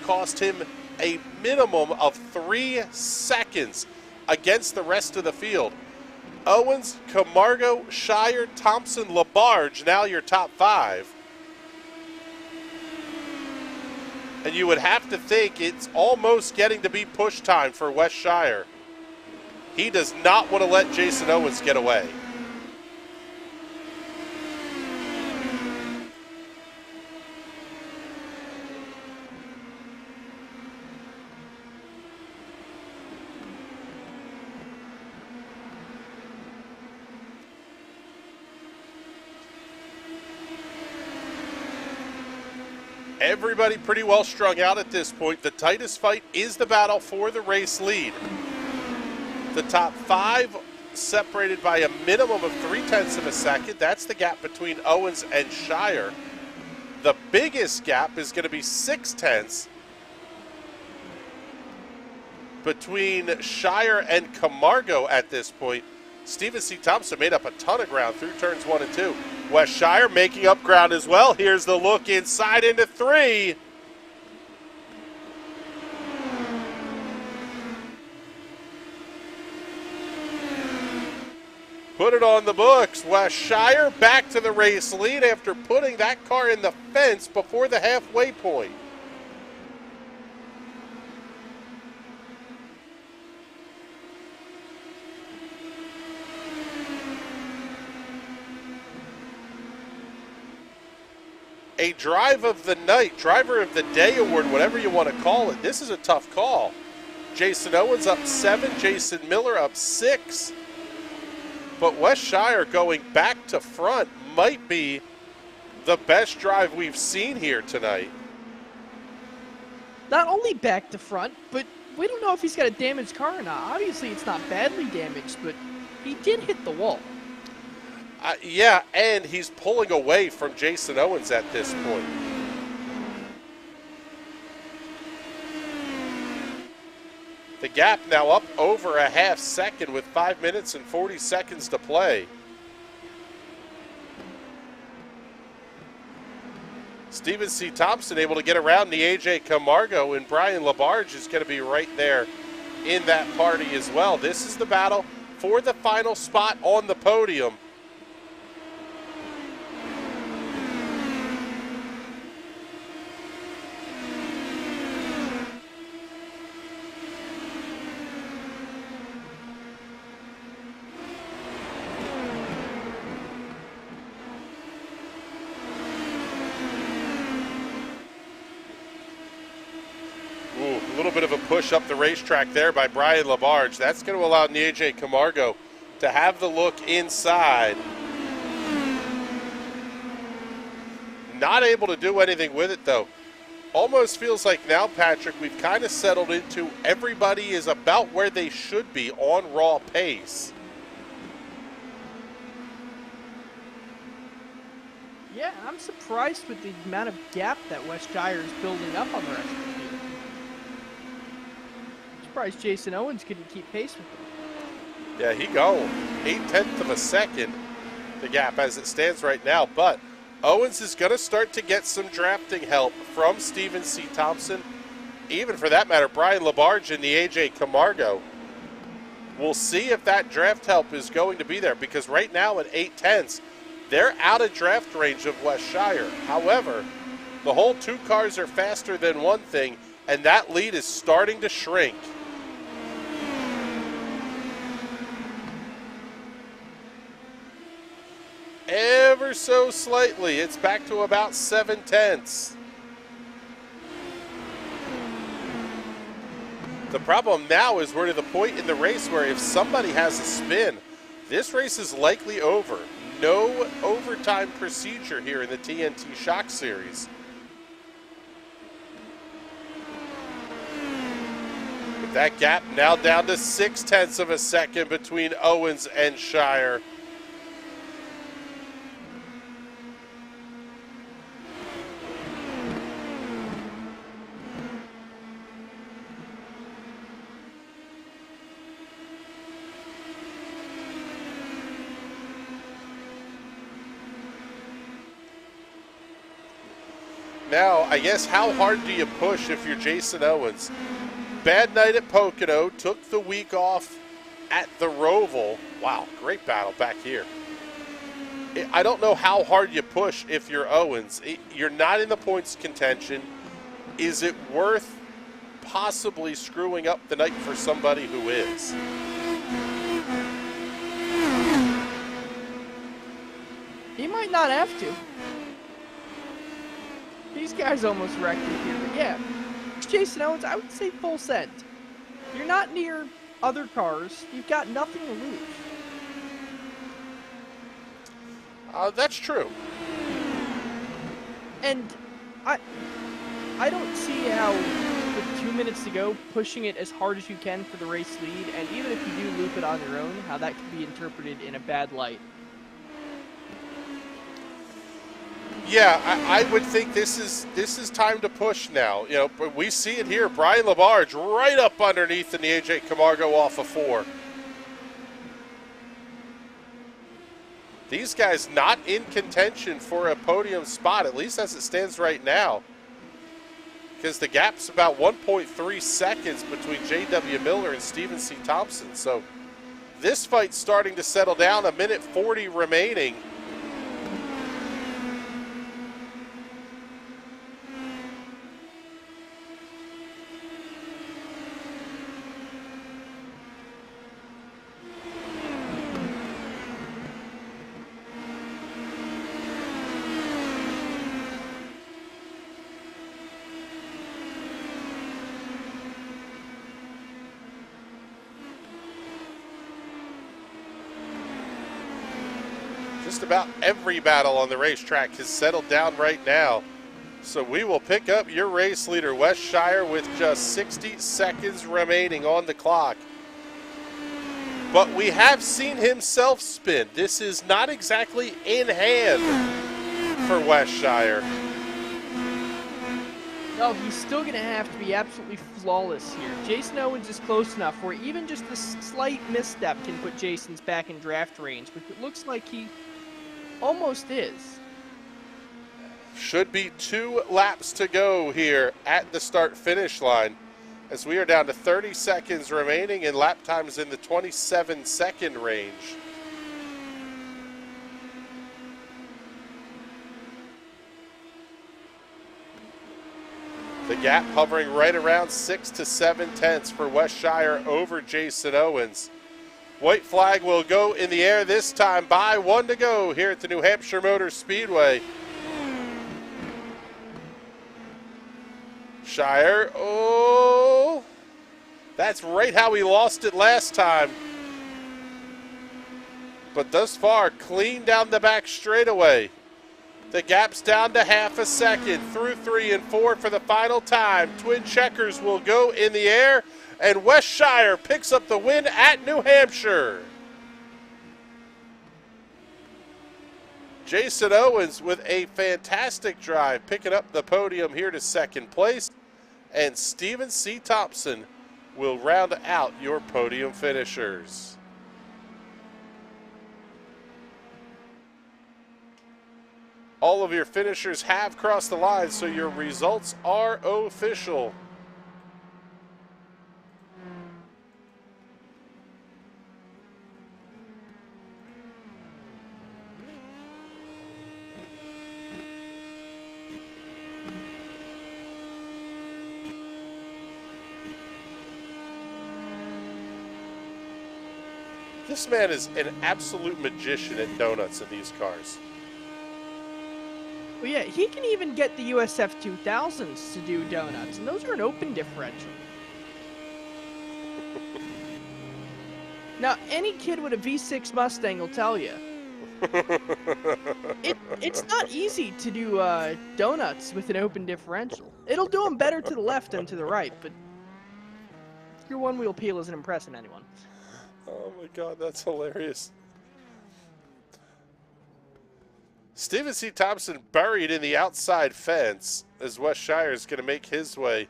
cost him a minimum of 3 seconds against the rest of the field. Owens, Camargo, Shire, Thompson, LaBarge, now your top 5. And you would have to think it's almost getting to be push time for Wes Shire. He does not want to let Jason Owens get away. Everybody pretty well strung out at this point. The tightest fight is the battle for the race lead. The top 5 separated by a minimum of 0.3 of a second. That's the gap between Owens and Shire. The biggest gap is going to be 0.6 between Shire and Camargo at this point. Stephen C. Thompson made up a ton of ground through turns 1 and 2. Wes Shire making up ground as well. Here's the look inside into 3. Put it on the books. Wes Shire back to the race lead after putting that car in the fence before the halfway point. A drive of the night, driver of the day award, whatever you want to call it. This is a tough call. Jason Owens up 7, Jason Miller up 6. But Wes Shire going back to front might be the best drive we've seen here tonight. Not only back to front, but we don't know if he's got a damaged car or not. Obviously, it's not badly damaged, but he did hit the wall. Yeah, and he's pulling away from Jason Owens at this point. The gap now up over a half second with 5 minutes and 40 seconds to play. Stephen C. Thompson able to get around the AJ Camargo, and Brian Labarge is going to be right there in that party as well. This is the battle for the final spot on the podium. A little bit of a push up the racetrack there by Brian Labarge. That's going to allow AJ Camargo to have the look inside. Not able to do anything with it, though. Almost feels like now, Patrick, we've kind of settled into everybody is about where they should be on raw pace. Yeah, I'm surprised with the amount of gap that Wes Shire is building up on the rest of the field. Surprised Jason Owens couldn't keep pace with him. Yeah, he going 0.8 of a second, the gap as it stands right now. But Owens is going to start to get some drafting help from Stephen C. Thompson. Even for that matter, Brian Labarge and the AJ Camargo. We'll see if that draft help is going to be there, because right now at 0.8, they're out of draft range of Wes Shire. However, the whole 2 cars are faster than one thing, and that lead is starting to shrink. Ever so slightly, it's back to about 0.7. The problem now is we're to the point in the race where if somebody has a spin, this race is likely over. No overtime procedure here in the TNT Shock Series. With that gap now down to 0.6 of a second between Owens and Shire. Now, I guess how hard do you push if you're Jason Owens? Bad night at Pocono, took the week off at the Roval. Wow, great battle back here. I don't know how hard you push if you're Owens. You're not in the points contention. Is it worth possibly screwing up the night for somebody who is? He might not have to. These guys almost wrecked it here, but yeah. Jason Owens, I would say full send. You're not near other cars. You've got nothing to lose. That's true. And I don't see how the 2 minutes to go, pushing it as hard as you can for the race lead, and even if you do loop it on your own, how that can be interpreted in a bad light. Yeah, I would think this is time to push now. You know, we see it here. Brian Labarge right up underneath in the AJ Camargo off of 4. These guys not in contention for a podium spot, at least as it stands right now. Because the gap's about 1.3 seconds between J.W. Miller and Stephen C. Thompson. So this fight's starting to settle down, a minute 40 remaining. Just about every battle on the racetrack has settled down right now. So we will pick up your race leader, Wes Shire, with just 60 seconds remaining on the clock. But we have seen him self-spin. This is not exactly in hand for Wes Shire. No, he's still going to have to be absolutely flawless here. Jason Owens is close enough where even just a slight misstep can put Jason's back in draft range, but it looks like he almost is. Should be 2 laps to go here at the start-finish line, as we are down to 30 seconds remaining and lap times in the 27-second range. The gap hovering right around 6 to 7 tenths for Wes Shire over Jason Owens. White flag will go in the air this time by 1 to go here at the New Hampshire Motor Speedway. Shire, oh, that's right how he lost it last time. But thus far, clean down the back straightaway. The gap's down to half a second through 3 and 4 for the final time. Twin checkers will go in the air, and Wes Shire picks up the win at New Hampshire. Jason Owens with a fantastic drive, picking up the podium here to second place. And Stephen C. Thompson will round out your podium finishers. All of your finishers have crossed the line, so your results are official. This man is an absolute magician at donuts in these cars. Well, yeah, he can even get the USF 2000s to do donuts, and those are an open differential. Now, any kid with a V6 Mustang will tell you, it's not easy to do donuts with an open differential. It'll do them better to the left than to the right, but your one-wheel peel isn't impressing anyone. Oh my God, that's hilarious. Stephen C. Thompson buried in the outside fence as Wes Shire is going to make his way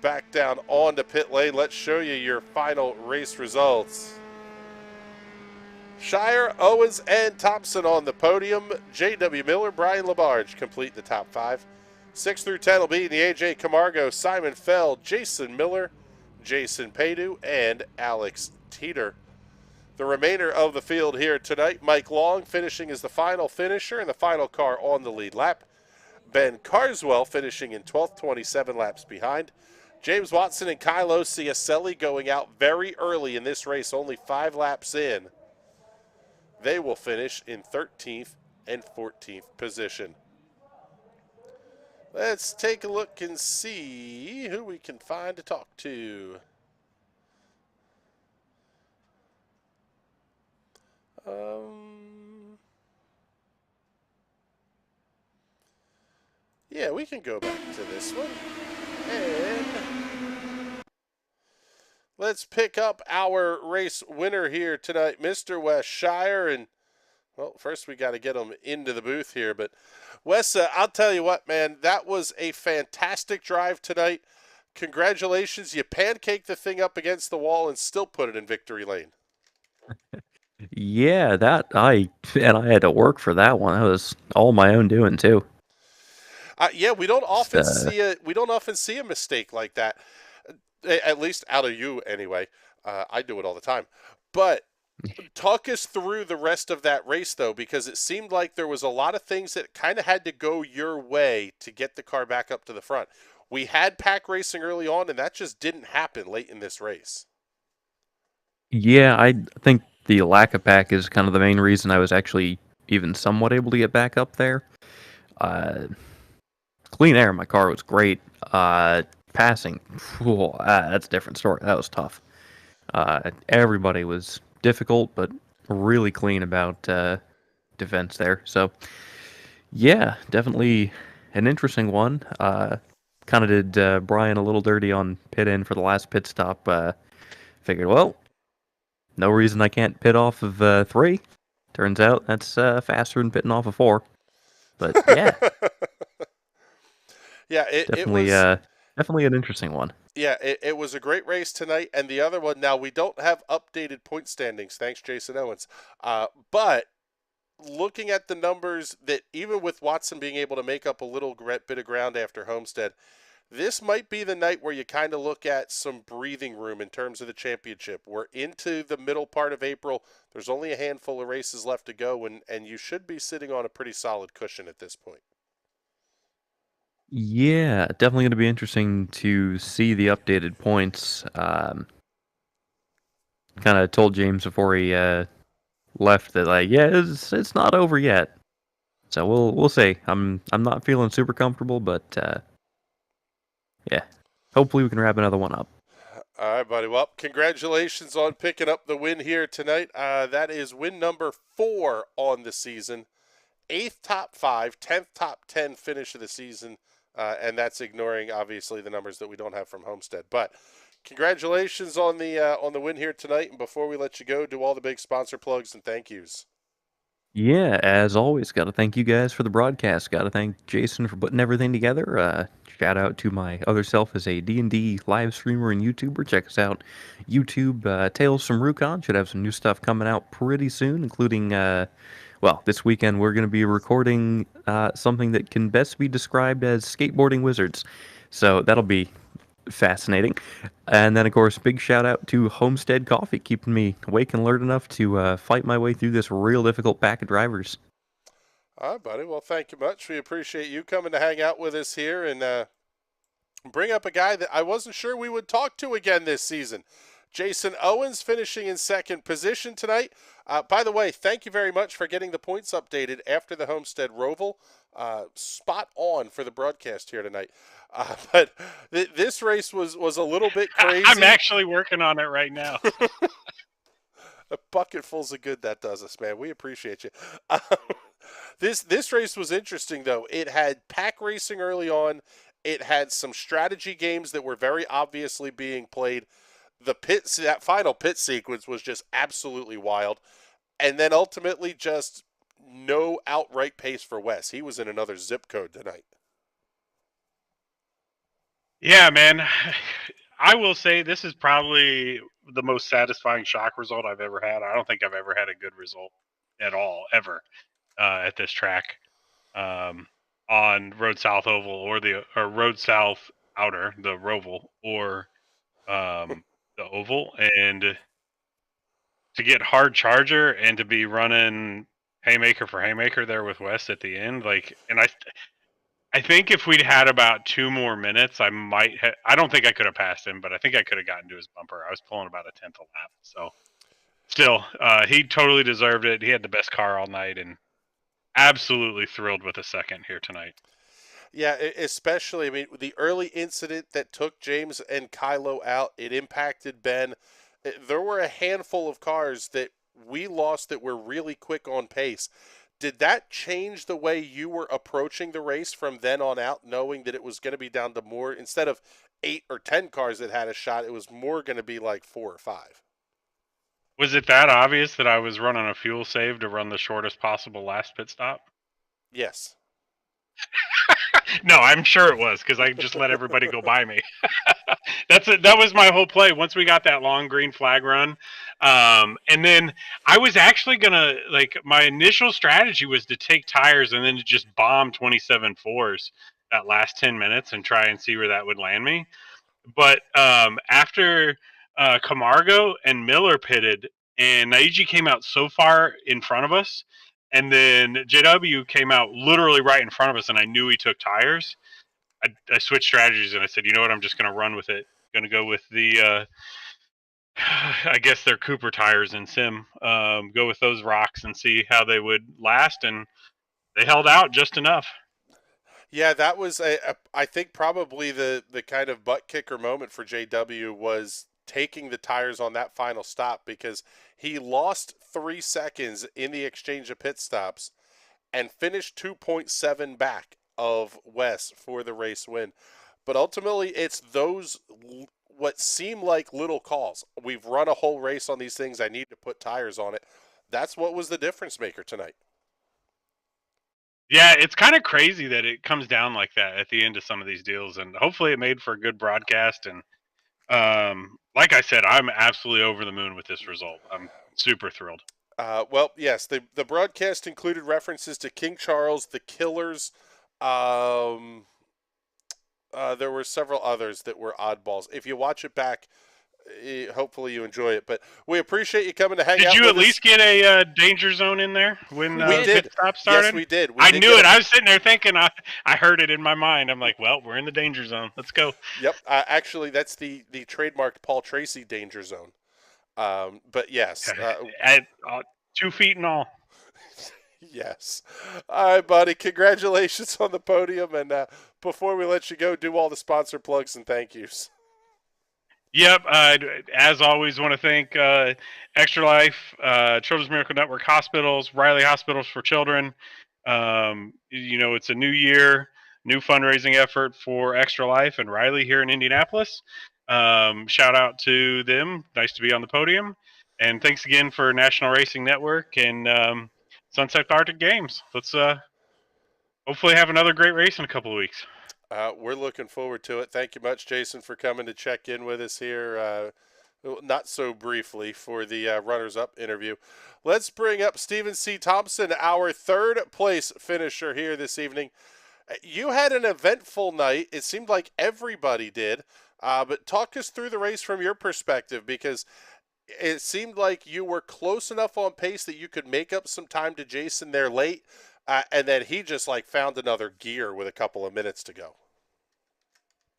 back down onto pit lane. Let's show you your final race results. Shire, Owens, and Thompson on the podium. J.W. Miller, Brian Labarge complete the top 5. 6 through 10 will be in the AJ Camargo, Simon Feld, Jason Miller, Jason Padu, and Alex Teeter. The remainder of the field here tonight, Mike Long finishing as the final finisher and the final car on the lead lap. Ben Carswell finishing in 12th, 27 laps behind. James Watson and Kylo Ciacelli going out very early in this race, only 5 laps in. They will finish in 13th and 14th position. Let's take a look and see who we can find to talk to. Yeah, we can go back to this one. And let's pick up our race winner here tonight, Mr. Wes Shire. And, well, first we got to get him into the booth here. But, Wes, I'll tell you what, man, that was a fantastic drive tonight. Congratulations. You pancaked the thing up against the wall and still put it in victory lane. Yeah, I had to work for that one. That was all my own doing too. Yeah, we don't often Just, see a mistake like that. At least out of you, anyway. I do it all the time. But talk us through the rest of that race, though, because it seemed like there was a lot of things that kind of had to go your way to get the car back up to the front. We had pack racing early on, and that just didn't happen late in this race. yeah, I think the lack of pack is kind of the main reason I was actually even somewhat able to get back up there. Uh, Clean air in my car was great. Passing, that's a different story. That was tough. Everybody was difficult, but really clean about defense there. So, yeah, definitely an interesting one. Kind of did Brian a little dirty on pit in for the last pit stop. Figured, well, no reason I can't pit off of 3. Turns out that's faster than pitting off of 4. But yeah, Yeah, definitely, definitely an interesting one. Yeah, it was a great race tonight. And the other one, now we don't have updated point standings, thanks Jason Owens. But looking at the numbers, that even with Watson being able to make up a little bit of ground after Homestead, this might be the night where you kind of look at some breathing room in terms of the championship. We're into the middle part of April. There's only a handful of races left to go, and you should be sitting on a pretty solid cushion at this point. Yeah, definitely going to be interesting to see the updated points. Kind of told James before he left that, like, yeah, it's not over yet. So we'll see. I'm not feeling super comfortable, but yeah, hopefully we can wrap another one up. All right, buddy. Well, congratulations on picking up the win here tonight. That is win number 4 on the season. 8th top 5, 10th top 10 finish of the season. And that's ignoring, obviously, the numbers that we don't have from Homestead. But congratulations on the win here tonight. And before we let you go, do all the big sponsor plugs and thank yous. Yeah, as always, got to thank you guys for the broadcast. Got to thank Jason for putting everything together. Shout out to my other self as a D&D live streamer and YouTuber. Check us out, YouTube, Tales from Rukon. Should have some new stuff coming out pretty soon, including, well, this weekend we're going to be recording something that can best be described as skateboarding wizards. So that'll be fascinating. And then, of course, big shout out to Homestead Coffee, keeping me awake and alert enough to fight my way through this real difficult pack of drivers. All right, buddy. Well, thank you much. We appreciate you coming to hang out with us here and bring up a guy that I wasn't sure we would talk to again this season. Jason Owens finishing in second position tonight. By the way, thank you very much for getting the points updated after the Homestead Roval. Spot on for the broadcast here tonight. But this race was a little bit crazy. I'm actually working on it right now. A bucketfuls of good that does us, man. We appreciate you. This race was interesting, though. It had pack racing early on. It had some strategy games that were very obviously being played. That final pit sequence was just absolutely wild. And then ultimately just no outright pace for Wes. He was in another zip code tonight. Yeah, man. I will say this is probably the most satisfying shock result I've ever had. I don't think I've ever had a good result at all, ever, at this track on Road South Oval or Road South Outer, the Roval, or the Oval. And to get hard charger and to be running haymaker for haymaker there with West at the end, and I think if we'd had about 2 more minutes, I don't think I could have passed him, but I think I could have gotten to his bumper. I was pulling about a 10th a lap. So still, he totally deserved it. He had the best car all night and absolutely thrilled with a second here tonight. Yeah, especially, I mean, the early incident that took James and Kylo out, it impacted Ben. There were a handful of cars that we lost that were really quick on pace. Did that change the way you were approaching the race from then on out, knowing that it was going to be down to more, instead of 8 or 10 cars that had a shot, it was more going to be like 4 or 5? Was it that obvious that I was running a fuel save to run the shortest possible last pit stop? Yes. No, I'm sure it was, because I just let everybody go by me. That was my whole play. Once we got that long green flag run, and then I was actually gonna, like, my initial strategy was to take tires and then to just bomb 27 fours that last 10 minutes and try and see where that would land me. But after Camargo and Miller pitted, and Naiji came out so far in front of us, and then JW came out literally right in front of us, and I knew he took tires. I switched strategies, and I said, you know what, I'm just going to run with it. Going to go with the, I guess they're Cooper tires in Sim. Go with those rocks and see how they would last, and they held out just enough. Yeah, that was, I think, probably the kind of butt kicker moment for JW was taking the tires on that final stop, because he lost 3 seconds in the exchange of pit stops and finished 2.7 back of Wes for the race win. But ultimately, it's those what seem like little calls. We've run a whole race on these things. I need to put tires on it. That's what was the difference maker tonight. Yeah, it's kind of crazy that it comes down like that at the end of some of these deals, and hopefully it made for a good broadcast. And like I said, I'm absolutely over the moon with this result. I'm super thrilled. Well, yes, the broadcast included references to King Charles, the Killers. There were several others that were oddballs. If you watch it back, hopefully you enjoy it. But we appreciate you coming to hang out. Did you with at least get a danger zone in there when we did. pit stop started? Yes, we did. I knew it. I was sitting there thinking, I heard it in my mind. I'm like, well, we're in the danger zone. Let's go. Yep. Actually, that's the trademarked Paul Tracy danger zone. But yes. At 2 feet and all. Yes. All right, buddy. Congratulations on the podium. And before we let you go, do all the sponsor plugs and thank yous. Yep. As always, want to thank Extra Life, Children's Miracle Network Hospitals, Riley Hospitals for Children. It's a new year, new fundraising effort for Extra Life and Riley here in Indianapolis. Shout out to them. Nice to be on the podium. And thanks again for National Racing Network and Sunset Arctic Games. Let's hopefully have another great race in a couple of weeks. We're looking forward to it. Thank you much, Jason, for coming to check in with us here, not so briefly, for the runners-up interview. Let's bring up Stephen C. Thompson, our third-place finisher here this evening. You had an eventful night. It seemed like everybody did. But talk us through the race from your perspective, because it seemed like you were close enough on pace that you could make up some time to Jason there late, and then he just found another gear with a couple of minutes to go.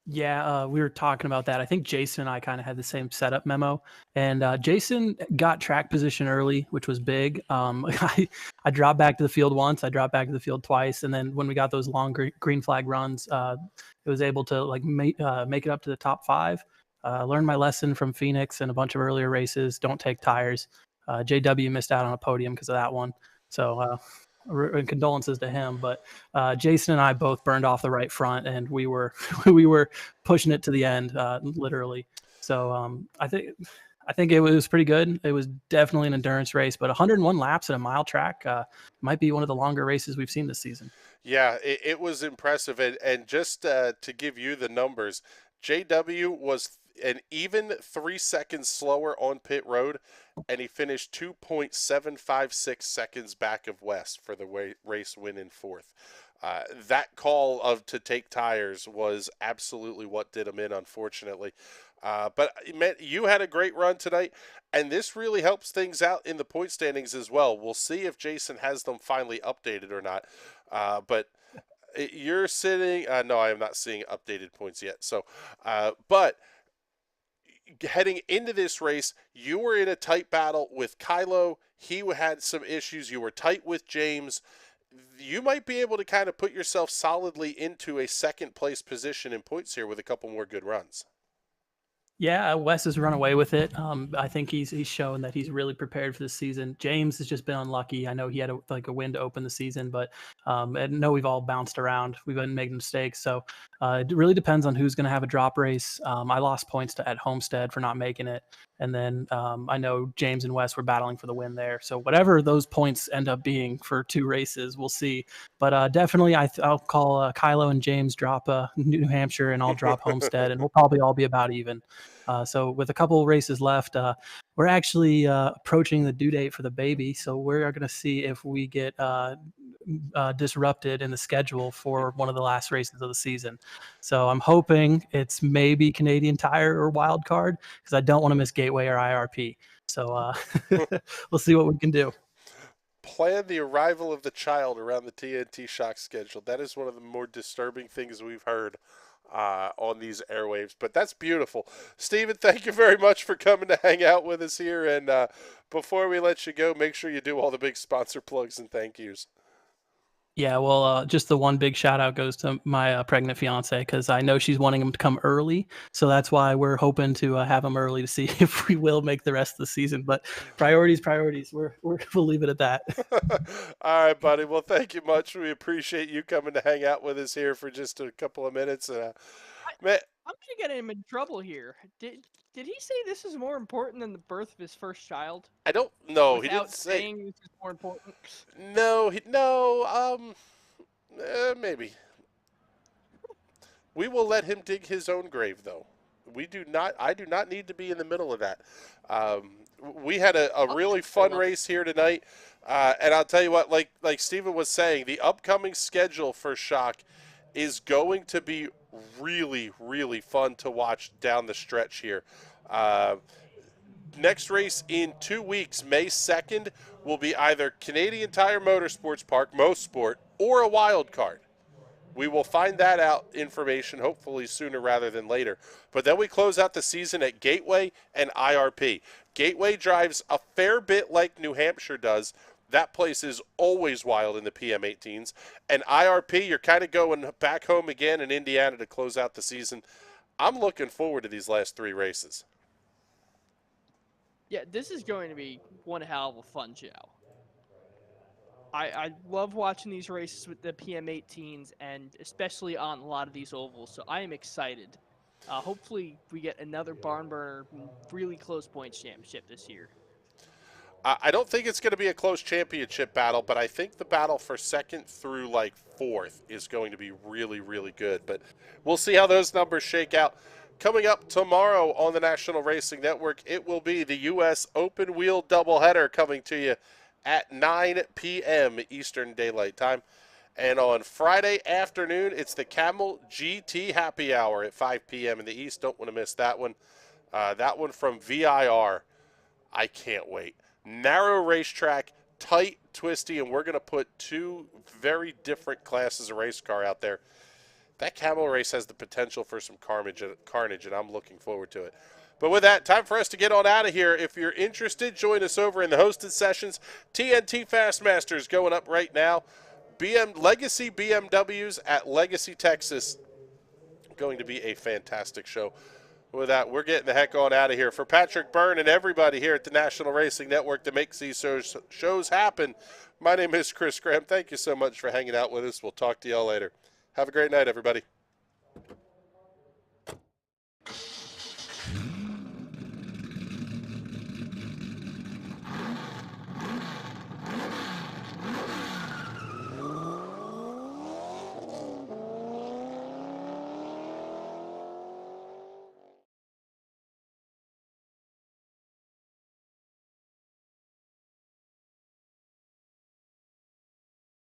Yeah, we were talking about that. I think Jason and I kind of had the same setup memo, and Jason got track position early, which was big. I dropped back to the field once, I dropped back to the field twice, and then when we got those long green flag runs, it was able to make it up to the top 5. Learned my lesson from Phoenix and a bunch of earlier races. Don't take tires. JW missed out on a podium because of that one. So and condolences to him. But Jason and I both burned off the right front, and we were pushing it to the end, literally. So I think it was pretty good. It was definitely an endurance race, but 101 laps at a mile track might be one of the longer races we've seen this season. Yeah, it was impressive. And just to give you the numbers, JW was an even 3 seconds slower on pit road, and he finished 2.756 seconds back of West for the race win in 4th. That call to take tires was absolutely what did him in, unfortunately. But you had a great run tonight, and this really helps things out in the point standings as well. We'll see if Jason has them finally updated or not. But you're sitting no, I am not seeing updated points yet. So, but heading into this race, you were in a tight battle with Kylo. He had some issues. You were tight with James. You might be able to kind of put yourself solidly into a second place position in points here with a couple more good runs. Yeah, Wes has run away with it. I think he's shown that he's really prepared for the season. James has just been unlucky. I know he had a win to open the season, but I know we've all bounced around. We've been making mistakes, so it really depends on who's going to have a drop race. I lost points at Homestead for not making it, and then I know James and Wes were battling for the win there. So whatever those points end up being for 2 races, we'll see. But definitely, I'll call Kylo and James drop New Hampshire, and I'll drop Homestead, and we'll probably all be about even. So with a couple of races left, we're actually approaching the due date for the baby. So we're going to see if we get disrupted in the schedule for one of the last races of the season. So I'm hoping it's maybe Canadian Tire or Wild Card, because I don't want to miss Gateway or IRP. So we'll see what we can do. Plan the arrival of the child around the TNT Shock schedule. That is one of the more disturbing things we've heard on these airwaves, but that's beautiful. Steven, thank you very much for coming to hang out with us here, and before we let you go, make sure you do all the big sponsor plugs and thank yous. Yeah, well, just the one big shout out goes to my pregnant fiance, because I know she's wanting him to come early. So that's why we're hoping to have him early to see if we will make the rest of the season. But priorities. We'll leave it at that. All right, buddy. Well, thank you much. We appreciate you coming to hang out with us here for just a couple of minutes. Man, I'm gonna get him in trouble here. Did he say this is more important than the birth of his first child? I don't know. He Without didn't say. saying this is more important. No, maybe. We will let him dig his own grave, though. I do not need to be in the middle of that. We had a really fun race here tonight, and I'll tell you what, like Steven was saying, the upcoming schedule for Shock is going to be really, really fun to watch down the stretch here. Next race in 2 weeks, May 2nd, will be either Canadian Tire Motorsports Park, Most Sport, or a wild card. We will find that out information hopefully sooner rather than later. But then we close out the season at Gateway and IRP. Gateway drives a fair bit like New Hampshire does. That place is always wild in the PM18s. And IRP, you're kind of going back home again in Indiana to close out the season. I'm looking forward to these last 3 races. Yeah, this is going to be one hell of a fun show. I love watching these races with the PM18s, and especially on a lot of these ovals, so I am excited. Hopefully we get another barn burner, really close points championship this year. I don't think it's going to be a close championship battle, but I think the battle for 2nd through 4th is going to be really, really good. But we'll see how those numbers shake out. Coming up tomorrow on the National Racing Network, it will be the U.S. Open Wheel doubleheader coming to you at 9 p.m. Eastern Daylight Time. And on Friday afternoon, it's the Camel GT Happy Hour at 5 p.m. in the East. Don't want to miss that one. That one from VIR. I can't wait. Narrow racetrack, tight, twisty, and we're going to put 2 very different classes of race car out there. That Camel race has the potential for some carnage, and I'm looking forward to it. But with that, time for us to get on out of here. If you're interested, join us over in the hosted sessions. TNT Fastmasters going up right now. Legacy BMWs at Legacy, Texas. Going to be a fantastic show. With that, we're getting the heck on out of here. For Patrick Byrne and everybody here at the National Racing Network that makes these shows happen, my name is Chris Graham. Thank you so much for hanging out with us. We'll talk to y'all later. Have a great night, everybody.